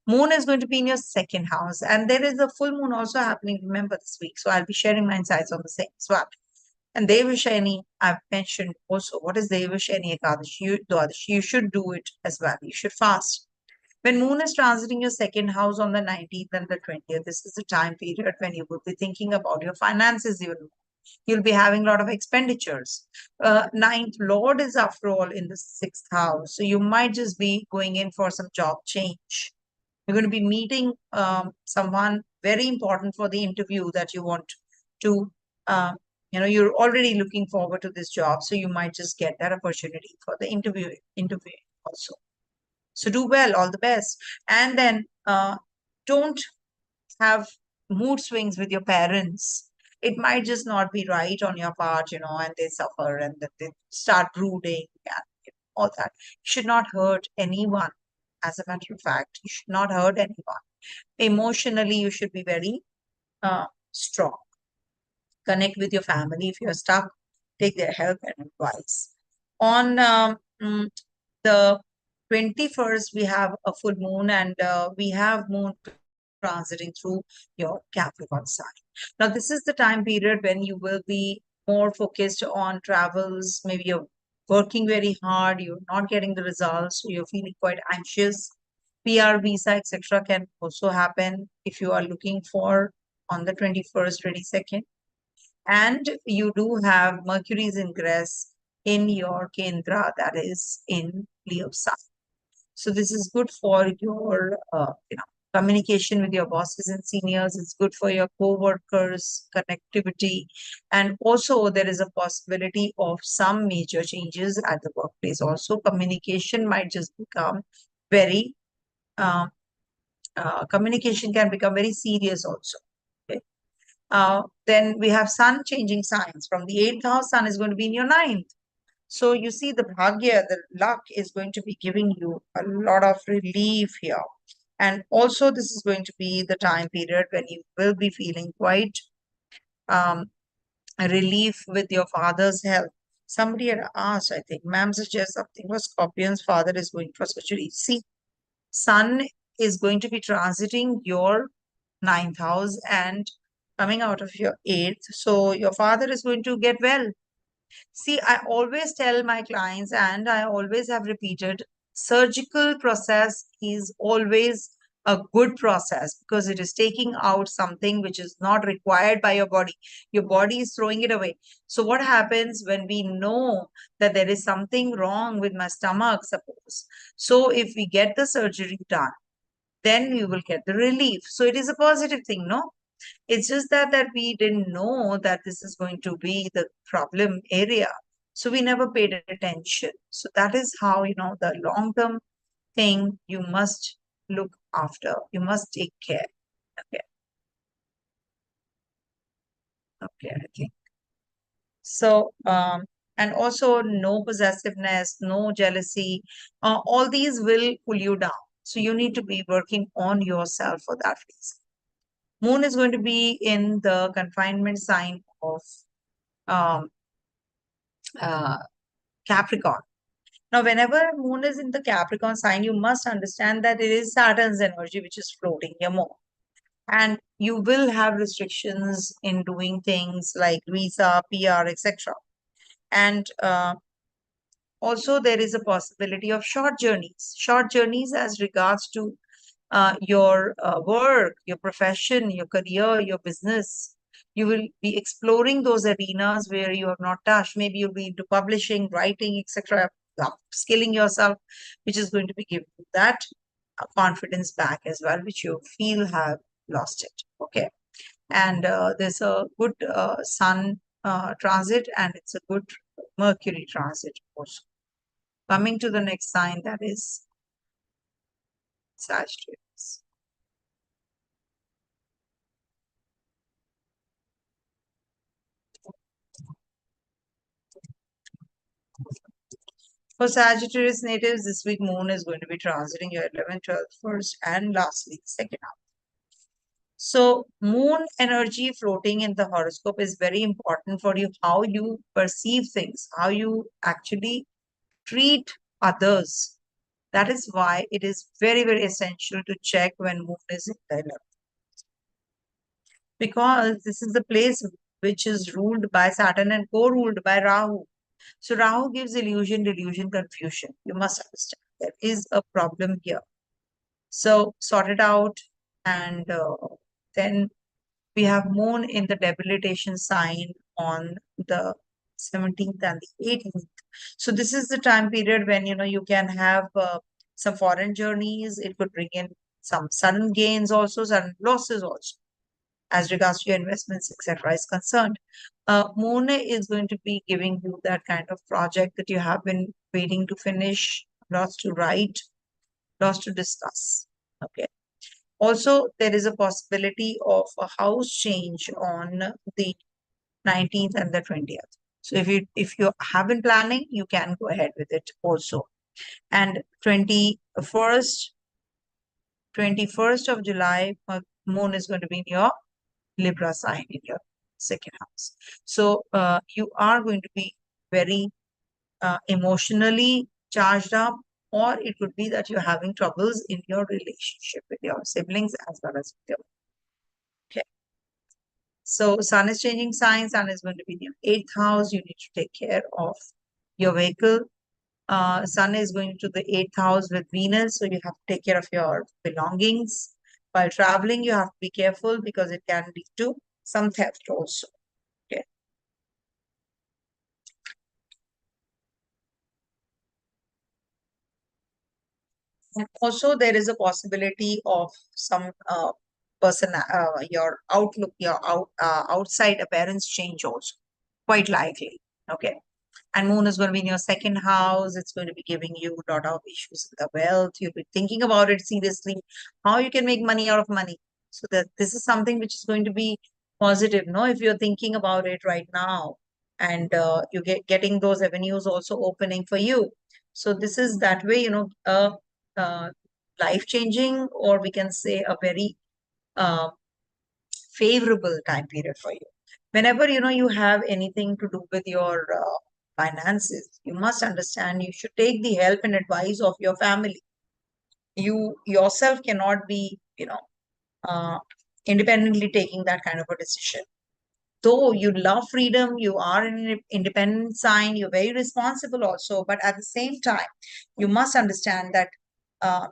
Moon is going to be in your second house, and there is a full moon also happening, remember, this week. So I'll be sharing my insights on the same as well. And Devashani, I've mentioned also, what is Devashani Ekadashi? Dwadashi? You should do it as well. You should fast. When moon is transiting your second house on the 19th and the 20th, this is the time period when you will be thinking about your finances even more. You'll be having a lot of expenditures. Ninth Lord is, after all, in the sixth house. So you might just be going in for some job change. You're going to be meeting someone very important for the interview that you want to, you're already looking forward to this job. So you might just get that opportunity for the interview also. So do well, all the best. And then don't have mood swings with your parents. It might just not be right on your part, and they suffer and then they start brooding and all that. You should not hurt anyone. As a matter of fact, you should not hurt anyone. Emotionally, you should be very strong. Connect with your family. If you're stuck, take their help and advice. On the 21st, we have a full moon and we have moon transiting through your Capricorn sign. Now, this is the time period when you will be more focused on travels. Maybe you're working very hard, you're not getting the results, so you're feeling quite anxious. PR, visa, etc. can also happen if you are looking for on the 21st, 22nd. And you do have Mercury's ingress in your Kendra, that is in Leo sign. So this is good for your, communication with your bosses and seniors. It's good for your co-workers, connectivity, and also there is a possibility of some major changes at the workplace. Also, communication might just become very, uh, communication can become very serious also. Okay. Then we have sun changing signs. From the eighth house, sun is going to be in your ninth. So you see the bhagya, the luck is going to be giving you a lot of relief here. And also this is going to be the time period when you will be feeling quite um, a relief with your father's health. Somebody had asked, I think, ma'am suggests something for Scorpion's father is going for surgery. See, sun is going to be transiting your ninth house and coming out of your eighth. So your father is going to get well. See, I always tell my clients, and I always have repeated, surgical process is always a good process because it is taking out something which is not required by your body. Your body is throwing it away. So what happens when we know that there is something wrong with my stomach, suppose? So if we get the surgery done, then we will get the relief. So it is a positive thing, no? It's just that we didn't know that this is going to be the problem area. So we never paid attention. So that is how, the long-term thing you must look after. You must take care. Okay. Okay, I think. So, and also no possessiveness, no jealousy. All these will pull you down. So you need to be working on yourself for that reason. Moon is going to be in the confinement sign of um, uh, Capricorn. Now, whenever Moon is in the Capricorn sign, you must understand that it is Saturn's energy which is floating here more. And you will have restrictions in doing things like visa, PR, etc. And also, there is a possibility of short journeys as regards to your work, your profession, your career, your business. You will be exploring those arenas where you have not touched. Maybe you'll be into publishing, writing, etc., skilling yourself, which is going to be giving you that confidence back as well, which you feel have lost it. Okay. And there's a good sun transit and it's a good Mercury transit also. Coming to the next sign, that is Sagittarius. For Sagittarius natives, this week Moon is going to be transiting your 11th, 12th, 1st, and lastly, second house. So, Moon energy floating in the horoscope is very important for you, how you perceive things, how you actually treat others. That is why it is very, very essential to check when Moon is in the 11th. Because this is the place which is ruled by Saturn and co-ruled by Rahu. So Rahu gives illusion, delusion, confusion. You must understand there is a problem here. So sort it out, and then we have Moon in the debilitation sign on the 17th and the 18th. So this is the time period when you can have some foreign journeys. It could bring in some sudden gains, also sudden losses, also as regards to your investments, etc., is concerned. Moon is going to be giving you that kind of project that you have been waiting to finish, lots to write, lots to discuss. Okay. Also, there is a possibility of a house change on the 19th and the 20th. So if you have been planning, you can go ahead with it also. And 21st of July, Moon is going to be in your Libra sign in your second house. So you are going to be very emotionally charged up, or it could be that you're having troubles in your relationship with your siblings as well as with your. Okay. So Sun is changing signs. Sun is going to be in your eighth house. You need to take care of your vehicle. Sun is going to the eighth house with Venus, so you have to take care of your belongings. While traveling, you have to be careful because it can lead to some theft also. Okay. And also, there is a possibility of some person, your outlook, outside appearance change also, quite likely. Okay. And moon is going to be in your second house. It's going to be giving you a lot of issues with the wealth. You'll be thinking about it seriously, how you can make money out of money. So that this is something which is going to be positive, no? If you're thinking about it right now, and you getting those avenues also opening for you. So this is that way, uh, life changing, or we can say a very uh, favorable time period for you. Whenever you have anything to do with your finances, you must understand you should take the help and advice of your family. You yourself cannot be, uh, independently taking that kind of a decision. Though you love freedom, you are an independent sign, you're very responsible also, but at the same time, you must understand that uh,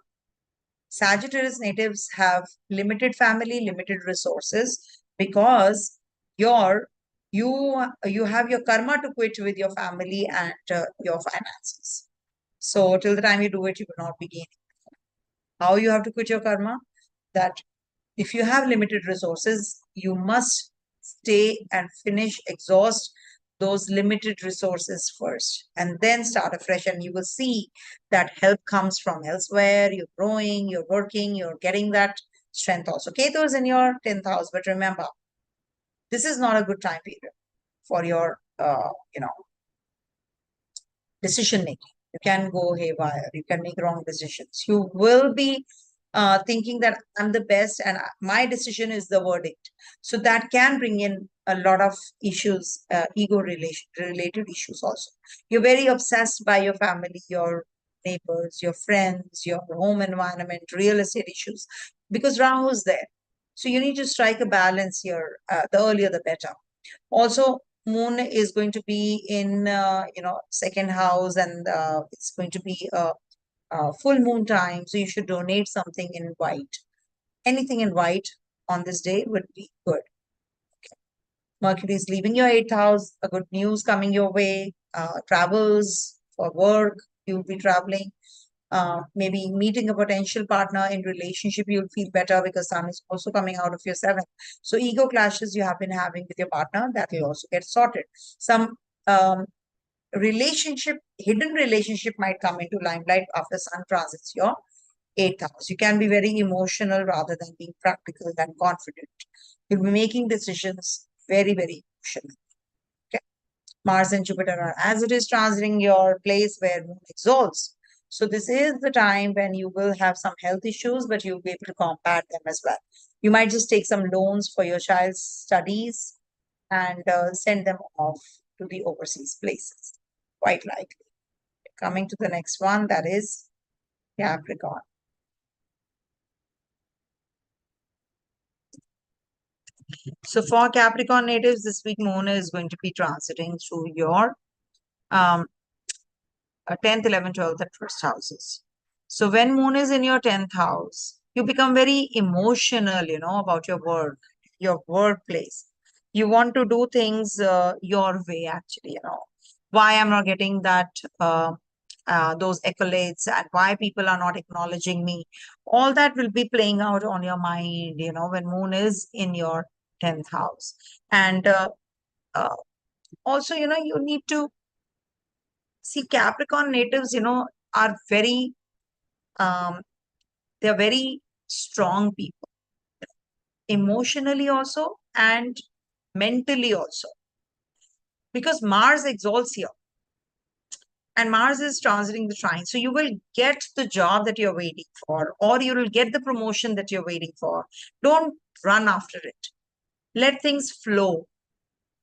Sagittarius natives have limited family, limited resources, because your you have your karma to quit with your family and your finances. So till the time you do it, you will not be gaining. How you have to quit your karma? That if you have limited resources, you must stay and finish, exhaust those limited resources first, and then start afresh. And you will see that help comes from elsewhere. You're growing, you're working, you're getting that strength also. Ketu is in your 10th house, but remember, this is not a good time period for your, decision making. You can go haywire. You can make wrong decisions. You will be thinking that I'm the best and my decision is the verdict. So that can bring in a lot of issues, related issues also. You're very obsessed by your family, your neighbors, your friends, your home environment, real estate issues, because Rahu is there. So you need to strike a balance here. The earlier, the better. Also, moon is going to be in second house, and it's going to be a full moon time, so you should donate something in white. Anything in white on this day would be good. Mercury is leaving your 8th house, a good news coming your way, travels for work, you'll be traveling, maybe meeting a potential partner in relationship, you'll feel better because sun is also coming out of your 7th. So ego clashes you have been having with your partner, that will also get sorted. Some hidden relationship might come into limelight after sun transits your 8th house. You can be very emotional rather than being practical and confident. You'll be making decisions very, very emotional. Okay. Mars and Jupiter are as it is transiting your place where moon exalts. So this is the time when you will have some health issues, but you'll be able to combat them as well. You might just take some loans for your child's studies and send them off to the overseas places. Quite likely. Coming to the next one, that is Capricorn. So for Capricorn natives, this week moon is going to be transiting through your um, 10th, 11th, 12th, and first houses. So when moon is in your 10th house, you become very emotional, about your workplace. You want to do things your way, actually, why I'm not getting that, those accolades, and why people are not acknowledging me. All that will be playing out on your mind, when moon is in your 10th house. And uh, also, you need to see Capricorn natives, are very, um, they're very strong people, emotionally also and mentally also, because Mars exalts here and Mars is transiting the trine. So you will get the job that you're waiting for, or you will get the promotion that you're waiting for. Don't run after it. Let things flow.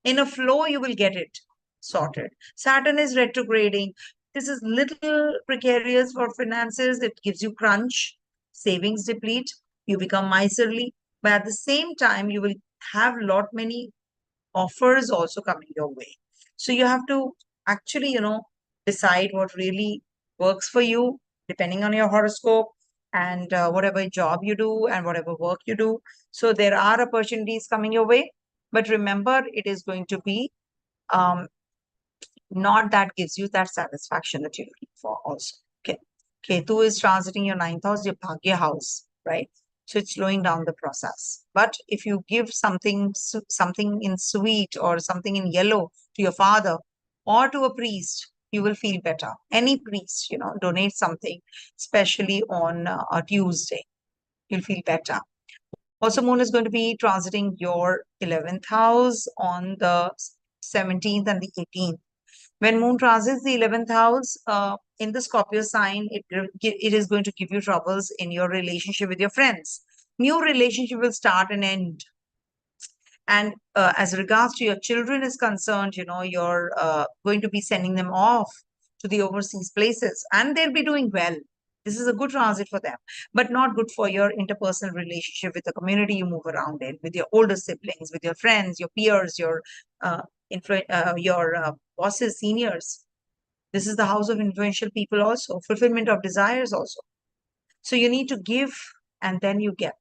In a flow, you will get it sorted. Saturn is retrograding. This is little precarious for finances. It gives you crunch, savings deplete, you become miserly. But at the same time, you will have lot many offers also coming your way. So you have to actually, decide what really works for you, depending on your horoscope and whatever job you do and whatever work you do. So there are opportunities coming your way, but remember, it is going to be um, not that gives you that satisfaction that you're looking for also. Okay. Ketu is transiting your ninth house, your Bhagya house, right? So it's slowing down the process. But if you give something in sweet or something in yellow to your father or to a priest, you will feel better. Any priest, donate something, especially on a Tuesday, you'll feel better. Also, Moon is going to be transiting your 11th house on the 17th and the 18th. When Moon transits the 11th house in the Scorpio sign, it is going to give you troubles in your relationship with your friends. New relationship will start and end. And as regards to your children is concerned, you're going to be sending them off to the overseas places and they'll be doing well. This is a good transit for them, but not good for your interpersonal relationship with the community you move around in, with your older siblings, with your friends, your peers, uh, your bosses, seniors. This is the house of influential people also, fulfillment of desires also. So you need to give and then you get.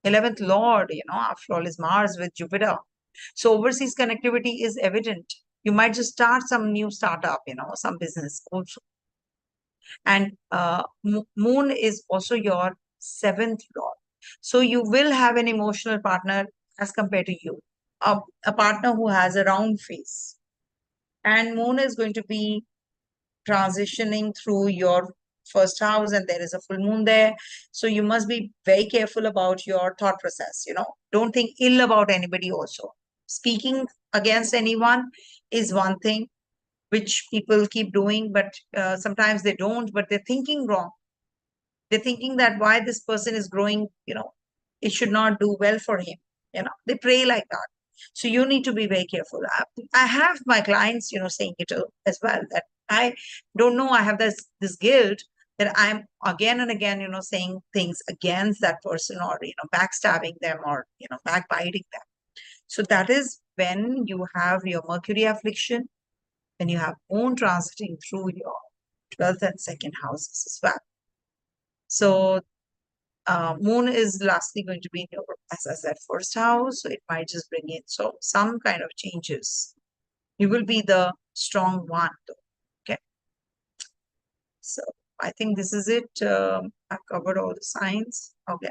11th Lord, after all, is Mars with Jupiter. So overseas connectivity is evident. You might just start some new startup, some business also. And Moon is also your 7th Lord. So you will have an emotional partner as compared to you, a partner who has a round face. And Moon is going to be transitioning through your first house and there is a full moon there, so you must be very careful about your thought process. Don't think ill about anybody. Also, speaking against anyone is one thing which people keep doing, but sometimes they don't, but they're thinking wrong. They're thinking that why this person is growing, it should not do well for him. They pray like that. So you need to be very careful. I have my clients, saying it as well, that I don't know, I have this guilt that I'm again and again, saying things against that person, or, backstabbing them, or, backbiting them. So that is when you have your Mercury affliction, when you have Moon transiting through your 12th and second houses as well. So Moon is lastly going to be in your, as I said, first house. So it might just bring in some kind of changes. You will be the strong one, though. Okay. So I think this is it. I've covered all the signs. Okay.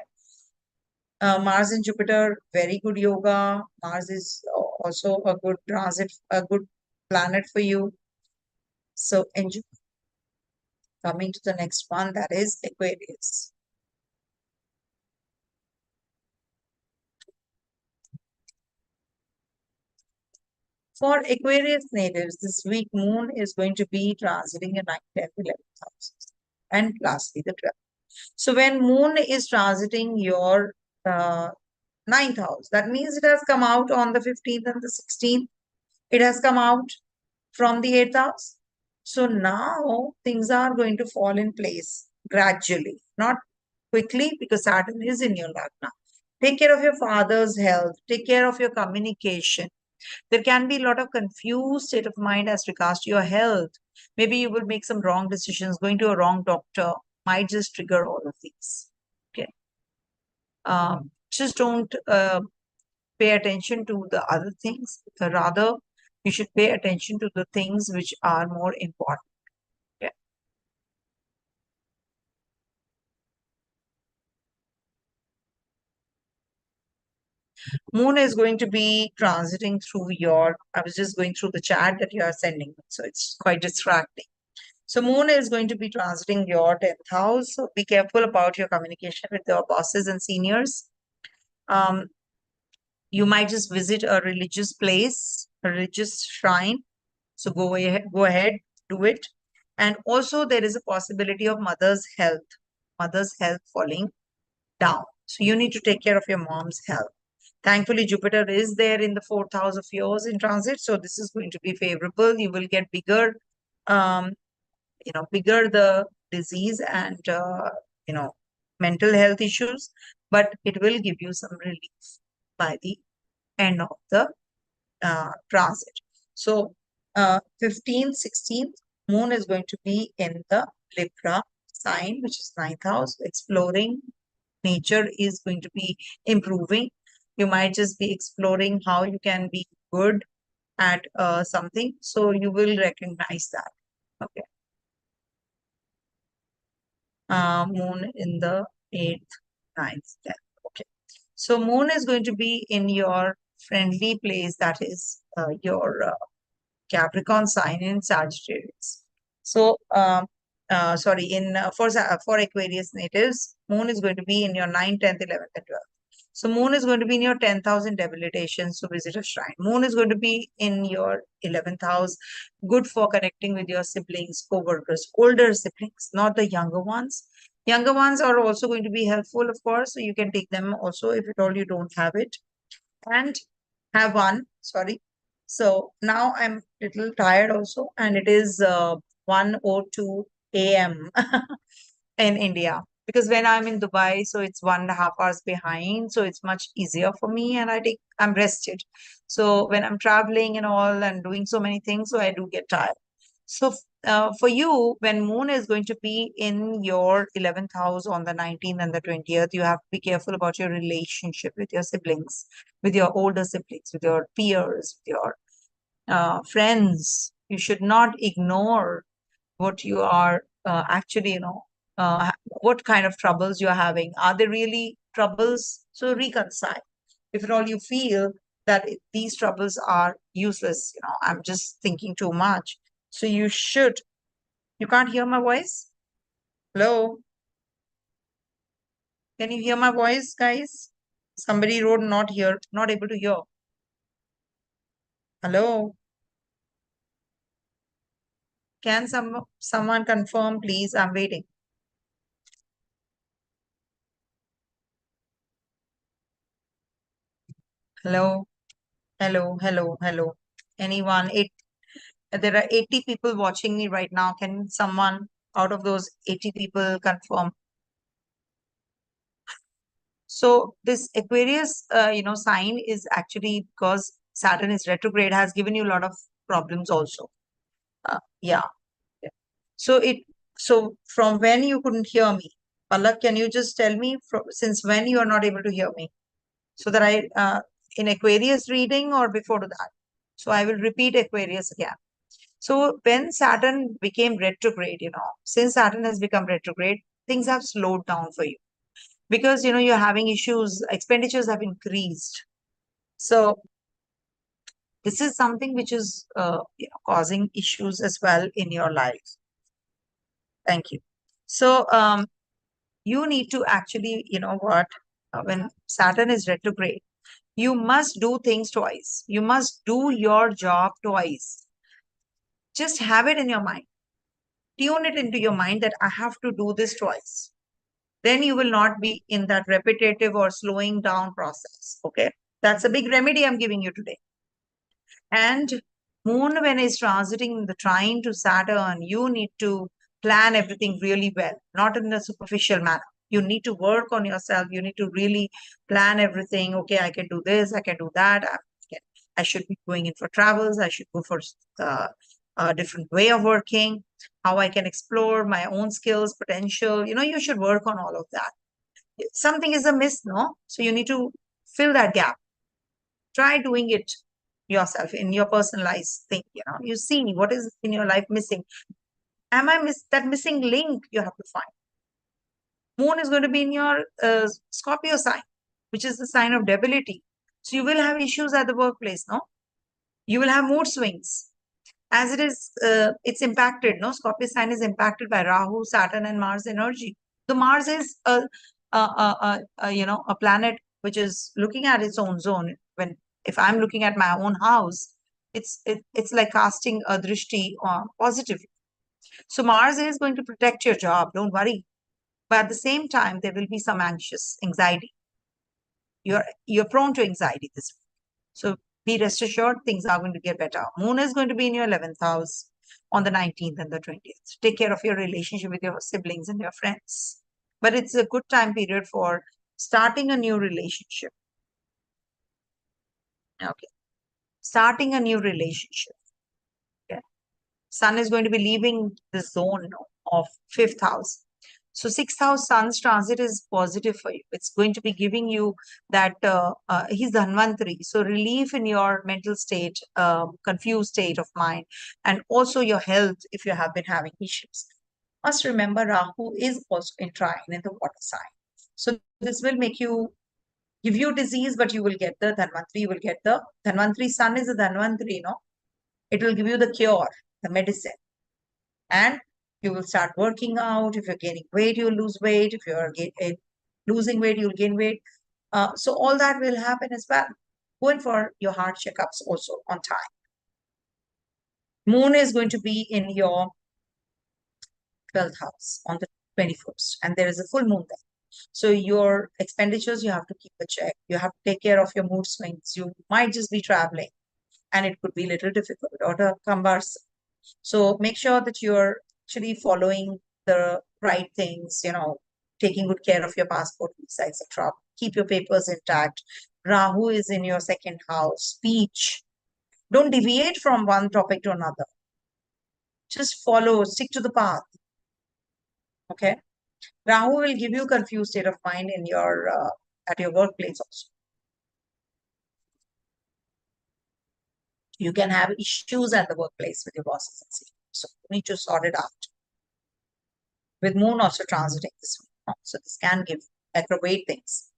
Mars and Jupiter, very good yoga. Mars is also a good transit, a good planet for you. So enjoy. Coming to the next one, that is Aquarius. For Aquarius natives, this week Moon is going to be transiting a 9th, 10th, 11th houses. And lastly, the 12th. So when Moon is transiting your uh, 9th house, that means it has come out on the 15th and the 16th. It has come out from the 8th house. So now things are going to fall in place gradually, not quickly, because Saturn is in your Lagna. Take care of your father's health. Take care of your communication. There can be a lot of confused state of mind as regards to your health. Maybe you will make some wrong decisions. Going to a wrong doctor might just trigger all of these. Okay. Just don't pay attention to the other things. Rather, you should pay attention to the things which are more important. Okay. Moon is going to be transiting through your, I was just going through the chat that you are sending, so it's quite distracting. So Moon is going to be transiting your 10th house. So be careful about your communication with your bosses and seniors. Um, you might just visit a religious place, a religious shrine. So go ahead, do it. And also there is a possibility of mother's health falling down. So you need to take care of your mom's health. Thankfully, Jupiter is there in the 4th house of yours in transit. So this is going to be favorable. You will get bigger, um, bigger the disease and, mental health issues, but it will give you some relief by the end of the transit. So 15th, 16th, Moon is going to be in the Libra sign, which is 9th house. Exploring nature is going to be improving. You might just be exploring how you can be good at something. So you will recognize that. Okay. Moon in the 8th, 9th, 10th. Okay. So moon is going to be in your friendly place, that is your Capricorn sign in Sagittarius. So, sorry, in for Aquarius natives, moon is going to be in your 9th, 10th, 11th, and 12th. So, moon is going to be in your 10th house in debilitation, so visit a shrine. Moon is going to be in your 11th house, good for connecting with your siblings, co-workers, older siblings, not the younger ones. Younger ones are also going to be helpful, of course, so you can take them also if at all you don't have it. And have one, sorry. So now I'm a little tired also, and it is 1:02 a.m. in India. Because when I'm in Dubai, so it's 1.5 hours behind, so it's much easier for me, and I'm rested. So when I'm traveling and all and doing so many things, so I do get tired. So for you, when moon is going to be in your 11th house on the 19th and the 20th, you have to be careful about your relationship with your siblings, with your older siblings, with your peers, with your friends. You should not ignore what you are actually, what kind of troubles you're having. Are they really troubles? So reconcile. If at all you feel that these troubles are useless, I'm just thinking too much. So you can't hear my voice? Hello? Can you hear my voice, guys? Somebody wrote not here, not able to hear. Hello? Can someone confirm, please? I'm waiting. Hello? Hello, hello, hello. Anyone? There are 80 people watching me right now. Can someone out of those 80 people confirm? So this Aquarius, sign is actually because Saturn is retrograde has given you a lot of problems also. Yeah. Yeah. So from when you couldn't hear me, Palak, can you just tell me since when you are not able to hear me, so that in Aquarius reading or before that? So I will repeat Aquarius again. So when Saturn became retrograde, since Saturn has become retrograde, things have slowed down for you because you're having issues, expenditures have increased. So this is something which is causing issues as well in your life. Thank you. So you need to actually, when Saturn is retrograde, you must do things twice. You must do your job twice. Just have it in your mind. Tune it into your mind that I have to do this twice. Then you will not be in that repetitive or slowing down process. Okay. That's a big remedy I'm giving you today. And moon, when it's transiting the trine to Saturn, you need to plan everything really well, not in a superficial manner. You need to work on yourself. You need to really plan everything. Okay, I can do this, I can do that. I should be going in for travels. I should go for a different way of working, how I can explore my own skills, potential. You should work on all of that. Something is amiss, no? So you need to fill that gap. Try doing it yourself in your personalized thing. You see what is in your life missing. Am I miss that missing link? You have to find. Moon is going to be in your Scorpio sign, which is the sign of debility. So you will have issues at the workplace, no? You will have mood swings. As it is, it's impacted, no? Scorpio sign is impacted by Rahu, Saturn, and Mars energy. The Mars is a planet which is looking at its own zone. When if I'm looking at my own house, it's like casting a drishti positively. So Mars is going to protect your job. Don't worry. But at the same time, there will be some anxiety. You're prone to anxiety this week. So be rest assured, things are going to get better. Moon is going to be in your 11th house on the 19th and the 20th. Take care of your relationship with your siblings and your friends. But it's a good time period for starting a new relationship. Okay. Starting a new relationship. Okay. Sun is going to be leaving the zone of 5th house. So 6th house Sun's transit is positive for you. It's going to be giving you that he's the Dhanvantari. So relief in your mental state, confused state of mind, and also your health if you have been having issues. Must remember Rahu is also in trine in the water sign. So this will make you give you disease, but you will get the Dhanvantri, you will get the Dhanvantri. Sun is a Dhanvantri, no? It will give you the cure, the medicine. And you will start working out. If you're gaining weight, you'll lose weight. If you're losing weight, you'll gain weight. So all that will happen as well. Go in for your heart checkups also on time. Moon is going to be in your 12th house on the 21st, and there is a full moon there. So your expenditures, you have to keep a check. You have to take care of your mood swings. You might just be traveling, and it could be a little difficult or cumbersome. So make sure that you're actually following the right things, taking good care of your passport, visa, etc. Keep your papers intact. Rahu is in your second house. Speech. Don't deviate from one topic to another. Just follow, stick to the path. Okay. Rahu will give you a confused state of mind in your at your workplace also. You can have issues at the workplace with your bosses and seniors. So you need to sort it out. With moon also transiting this week. So this can aggravate things.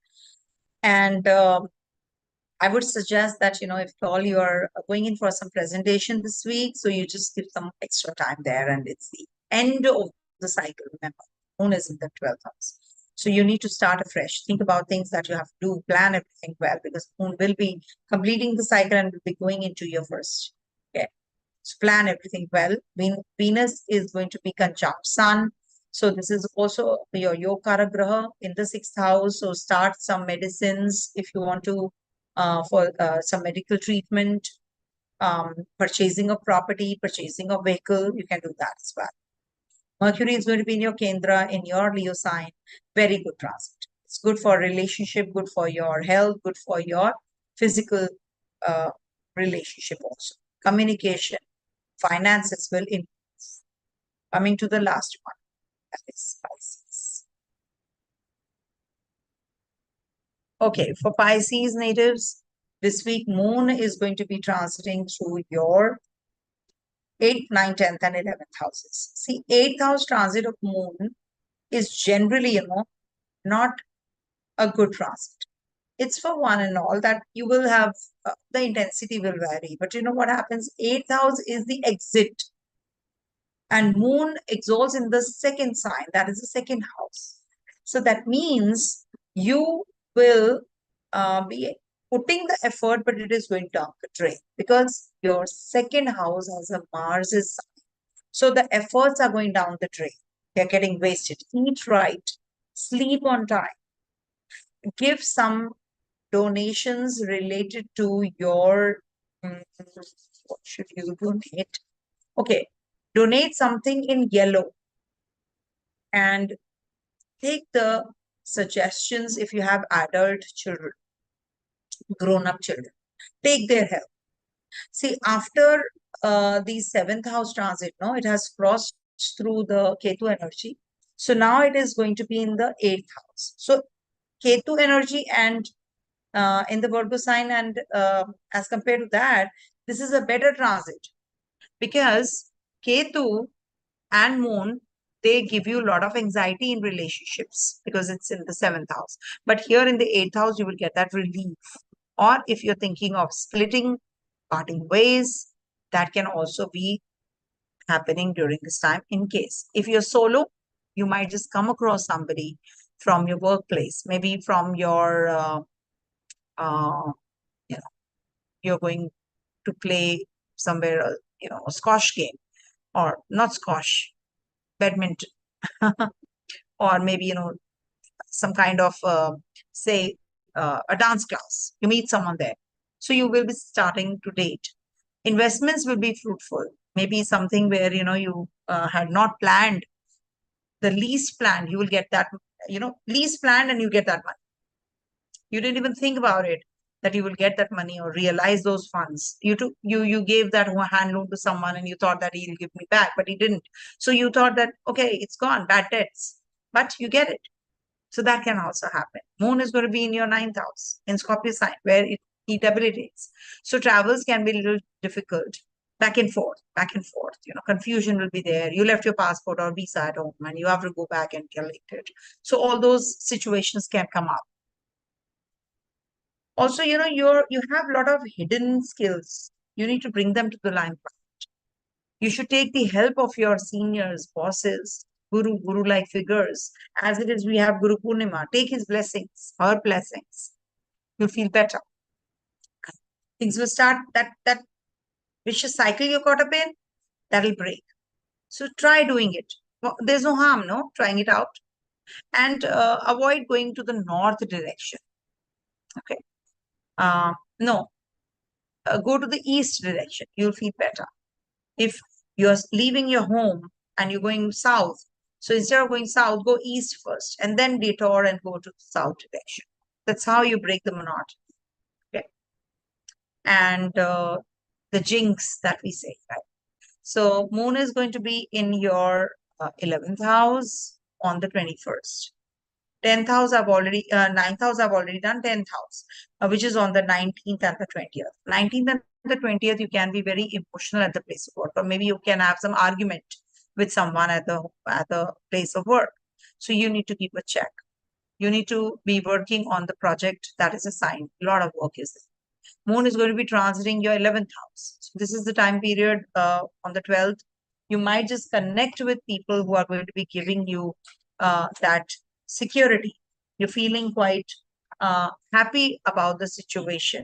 And I would suggest that, if all you're going in for some presentation this week, so you just give some extra time there, and it's the end of the cycle. Remember, moon is in the 12th house. So you need to start afresh. Think about things that you have to do, plan everything well, because moon will be completing the cycle and will be going into your first. Okay. So plan everything well. Venus is going to be conjunct Sun. So this is also your Yogkara Graha in the 6th house. So start some medicines if you want to for some medical treatment, purchasing of property, purchasing of vehicle. You can do that as well. Mercury is going to be in your Kendra, in your Leo sign. Very good transit. It's good for relationship, good for your health, good for your physical relationship also. Communication, finances will improve. Coming to the last one, that is Pisces. Okay, for Pisces natives, this week moon is going to be transiting through your 8th, 9th, 10th, and 11th houses. See, 8th house transit of moon is generally, not a good transit. It's for one and all that you will have, the intensity will vary. But you know what happens? 8th house is the exit. And moon exalts in the second sign, that is the second house. So that means you will be putting the effort, but it is going down the drain because your second house has a Mars's sign. So the efforts are going down the drain. They're getting wasted. Eat right, sleep on time, give some donations related to your, what should you donate? Okay, donate something in yellow and take the suggestions if you have adult children, grown-up children. Take their help. See, after the 7th house transit, no, it has crossed through the Ketu energy. So now it is going to be in the 8th house. So Ketu energy and in the Virgo sign, and as compared to that, this is a better transit because Ketu and Moon, they give you a lot of anxiety in relationships because it's in the 7th house. But here in the 8th house, you will get that relief. Or if you're thinking of splitting, parting ways, that can also be happening during this time in case. If you're solo, you might just come across somebody from your workplace, maybe from your, uh, you know, you're going to play somewhere, a squash game or not squash, badminton, or maybe, some kind of, say, a dance class. You meet someone there. So you will be starting to date. Investments will be fruitful. Maybe something where, you had not planned, the least planned, you will get that, least planned and you get that money. You didn't even think about it, that you will get that money or realize those funds. You gave that hand loan to someone and you thought that he'll give me back, but he didn't. So you thought that, okay, it's gone, bad debts, but you get it. So that can also happen. Moon is going to be in your 9th house in Scorpio sign where it debilitates. So travels can be a little difficult. back and forth, back and forth. Confusion will be there. You left your passport or visa at home and you have to go back and collect it. So all those situations can come up. Also, you have a lot of hidden skills. You need to bring them to the limelight. You should take the help of your seniors, bosses, guru-like figures. As it is, we have Guru Purnima. Take his blessings, her blessings. You'll feel better. Things will start, that vicious cycle you're caught up in, that'll break. So try doing it. Well, there's no harm, no, trying it out. And avoid going to the north direction. Okay. No, go to the east direction. You'll feel better. If you're leaving your home and you're going south, so instead of going south, go east first and then detour and go to the south direction. That's how you break the monotony. Okay. And the jinx that we say, right? So moon is going to be in your 11th house on the 21st. 10th house I've already, 9th house I've already done, 10th house, which is on the 19th and the 20th. 19th and the 20th, you can be very emotional at the place of work, or maybe you can have some argument with someone at the place of work. So you need to keep a check. You need to be working on the project that is assigned. A lot of work is there. Moon is going to be transiting your 11th house. So this is the time period on the 12th. You might just connect with people who are going to be giving you that security. You're feeling quite happy about the situation.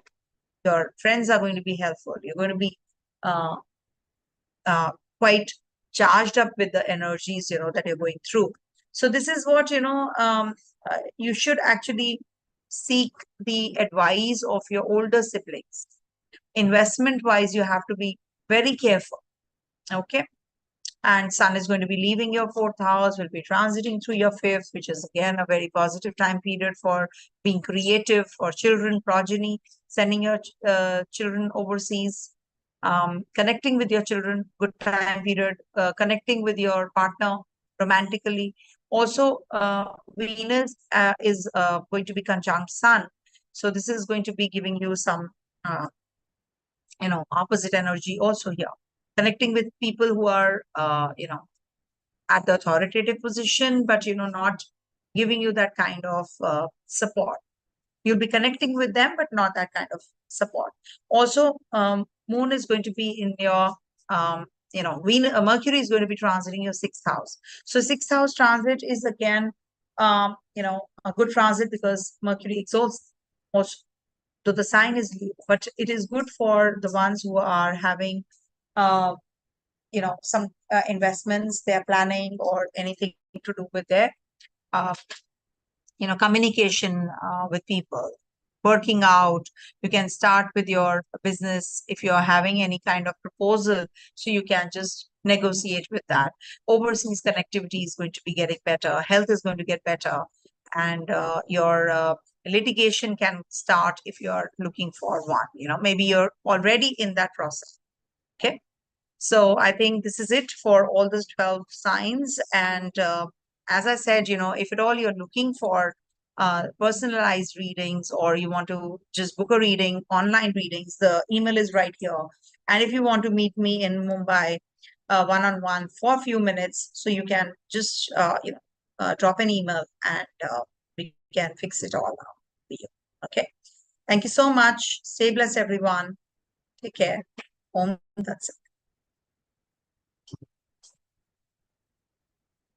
Your friends are going to be helpful. You're going to be quite charged up with the energies, that you're going through. So this is what, you should actually seek the advice of your older siblings. Investment wise, you have to be very careful. Okay. And Sun is going to be leaving your 4th house, will be transiting through your 5th, which is again a very positive time period for being creative, for children, progeny, sending your children overseas, connecting with your children, good time period, connecting with your partner romantically. Also, Venus is going to be conjunct Sun. So this is going to be giving you some, opposite energy also here. Connecting with people who are, at the authoritative position, but, not giving you that kind of support. You'll be connecting with them, but not that kind of support. Also, Moon is going to be in your, Mercury is going to be transiting your 6th house. So 6th house transit is again, a good transit because Mercury exalts also. So the sign is Leo, but it is good for the ones who are having, some investments they're planning or anything to do with their, communication with people, working out. You can start with your business if you're having any kind of proposal. So you can just negotiate with that. Overseas connectivity is going to be getting better. Health is going to get better. And your litigation can start if you're looking for one. Maybe you're already in that process. Okay. So I think this is it for all the 12 signs. And as I said, if at all you're looking for personalized readings or you want to just book a reading, online readings, the email is right here. And if you want to meet me in Mumbai one-on-one for a few minutes, so you can just, drop an email and we can fix it all out for you. Okay. Thank you so much. Stay blessed, everyone. Take care. Om Tat Sat.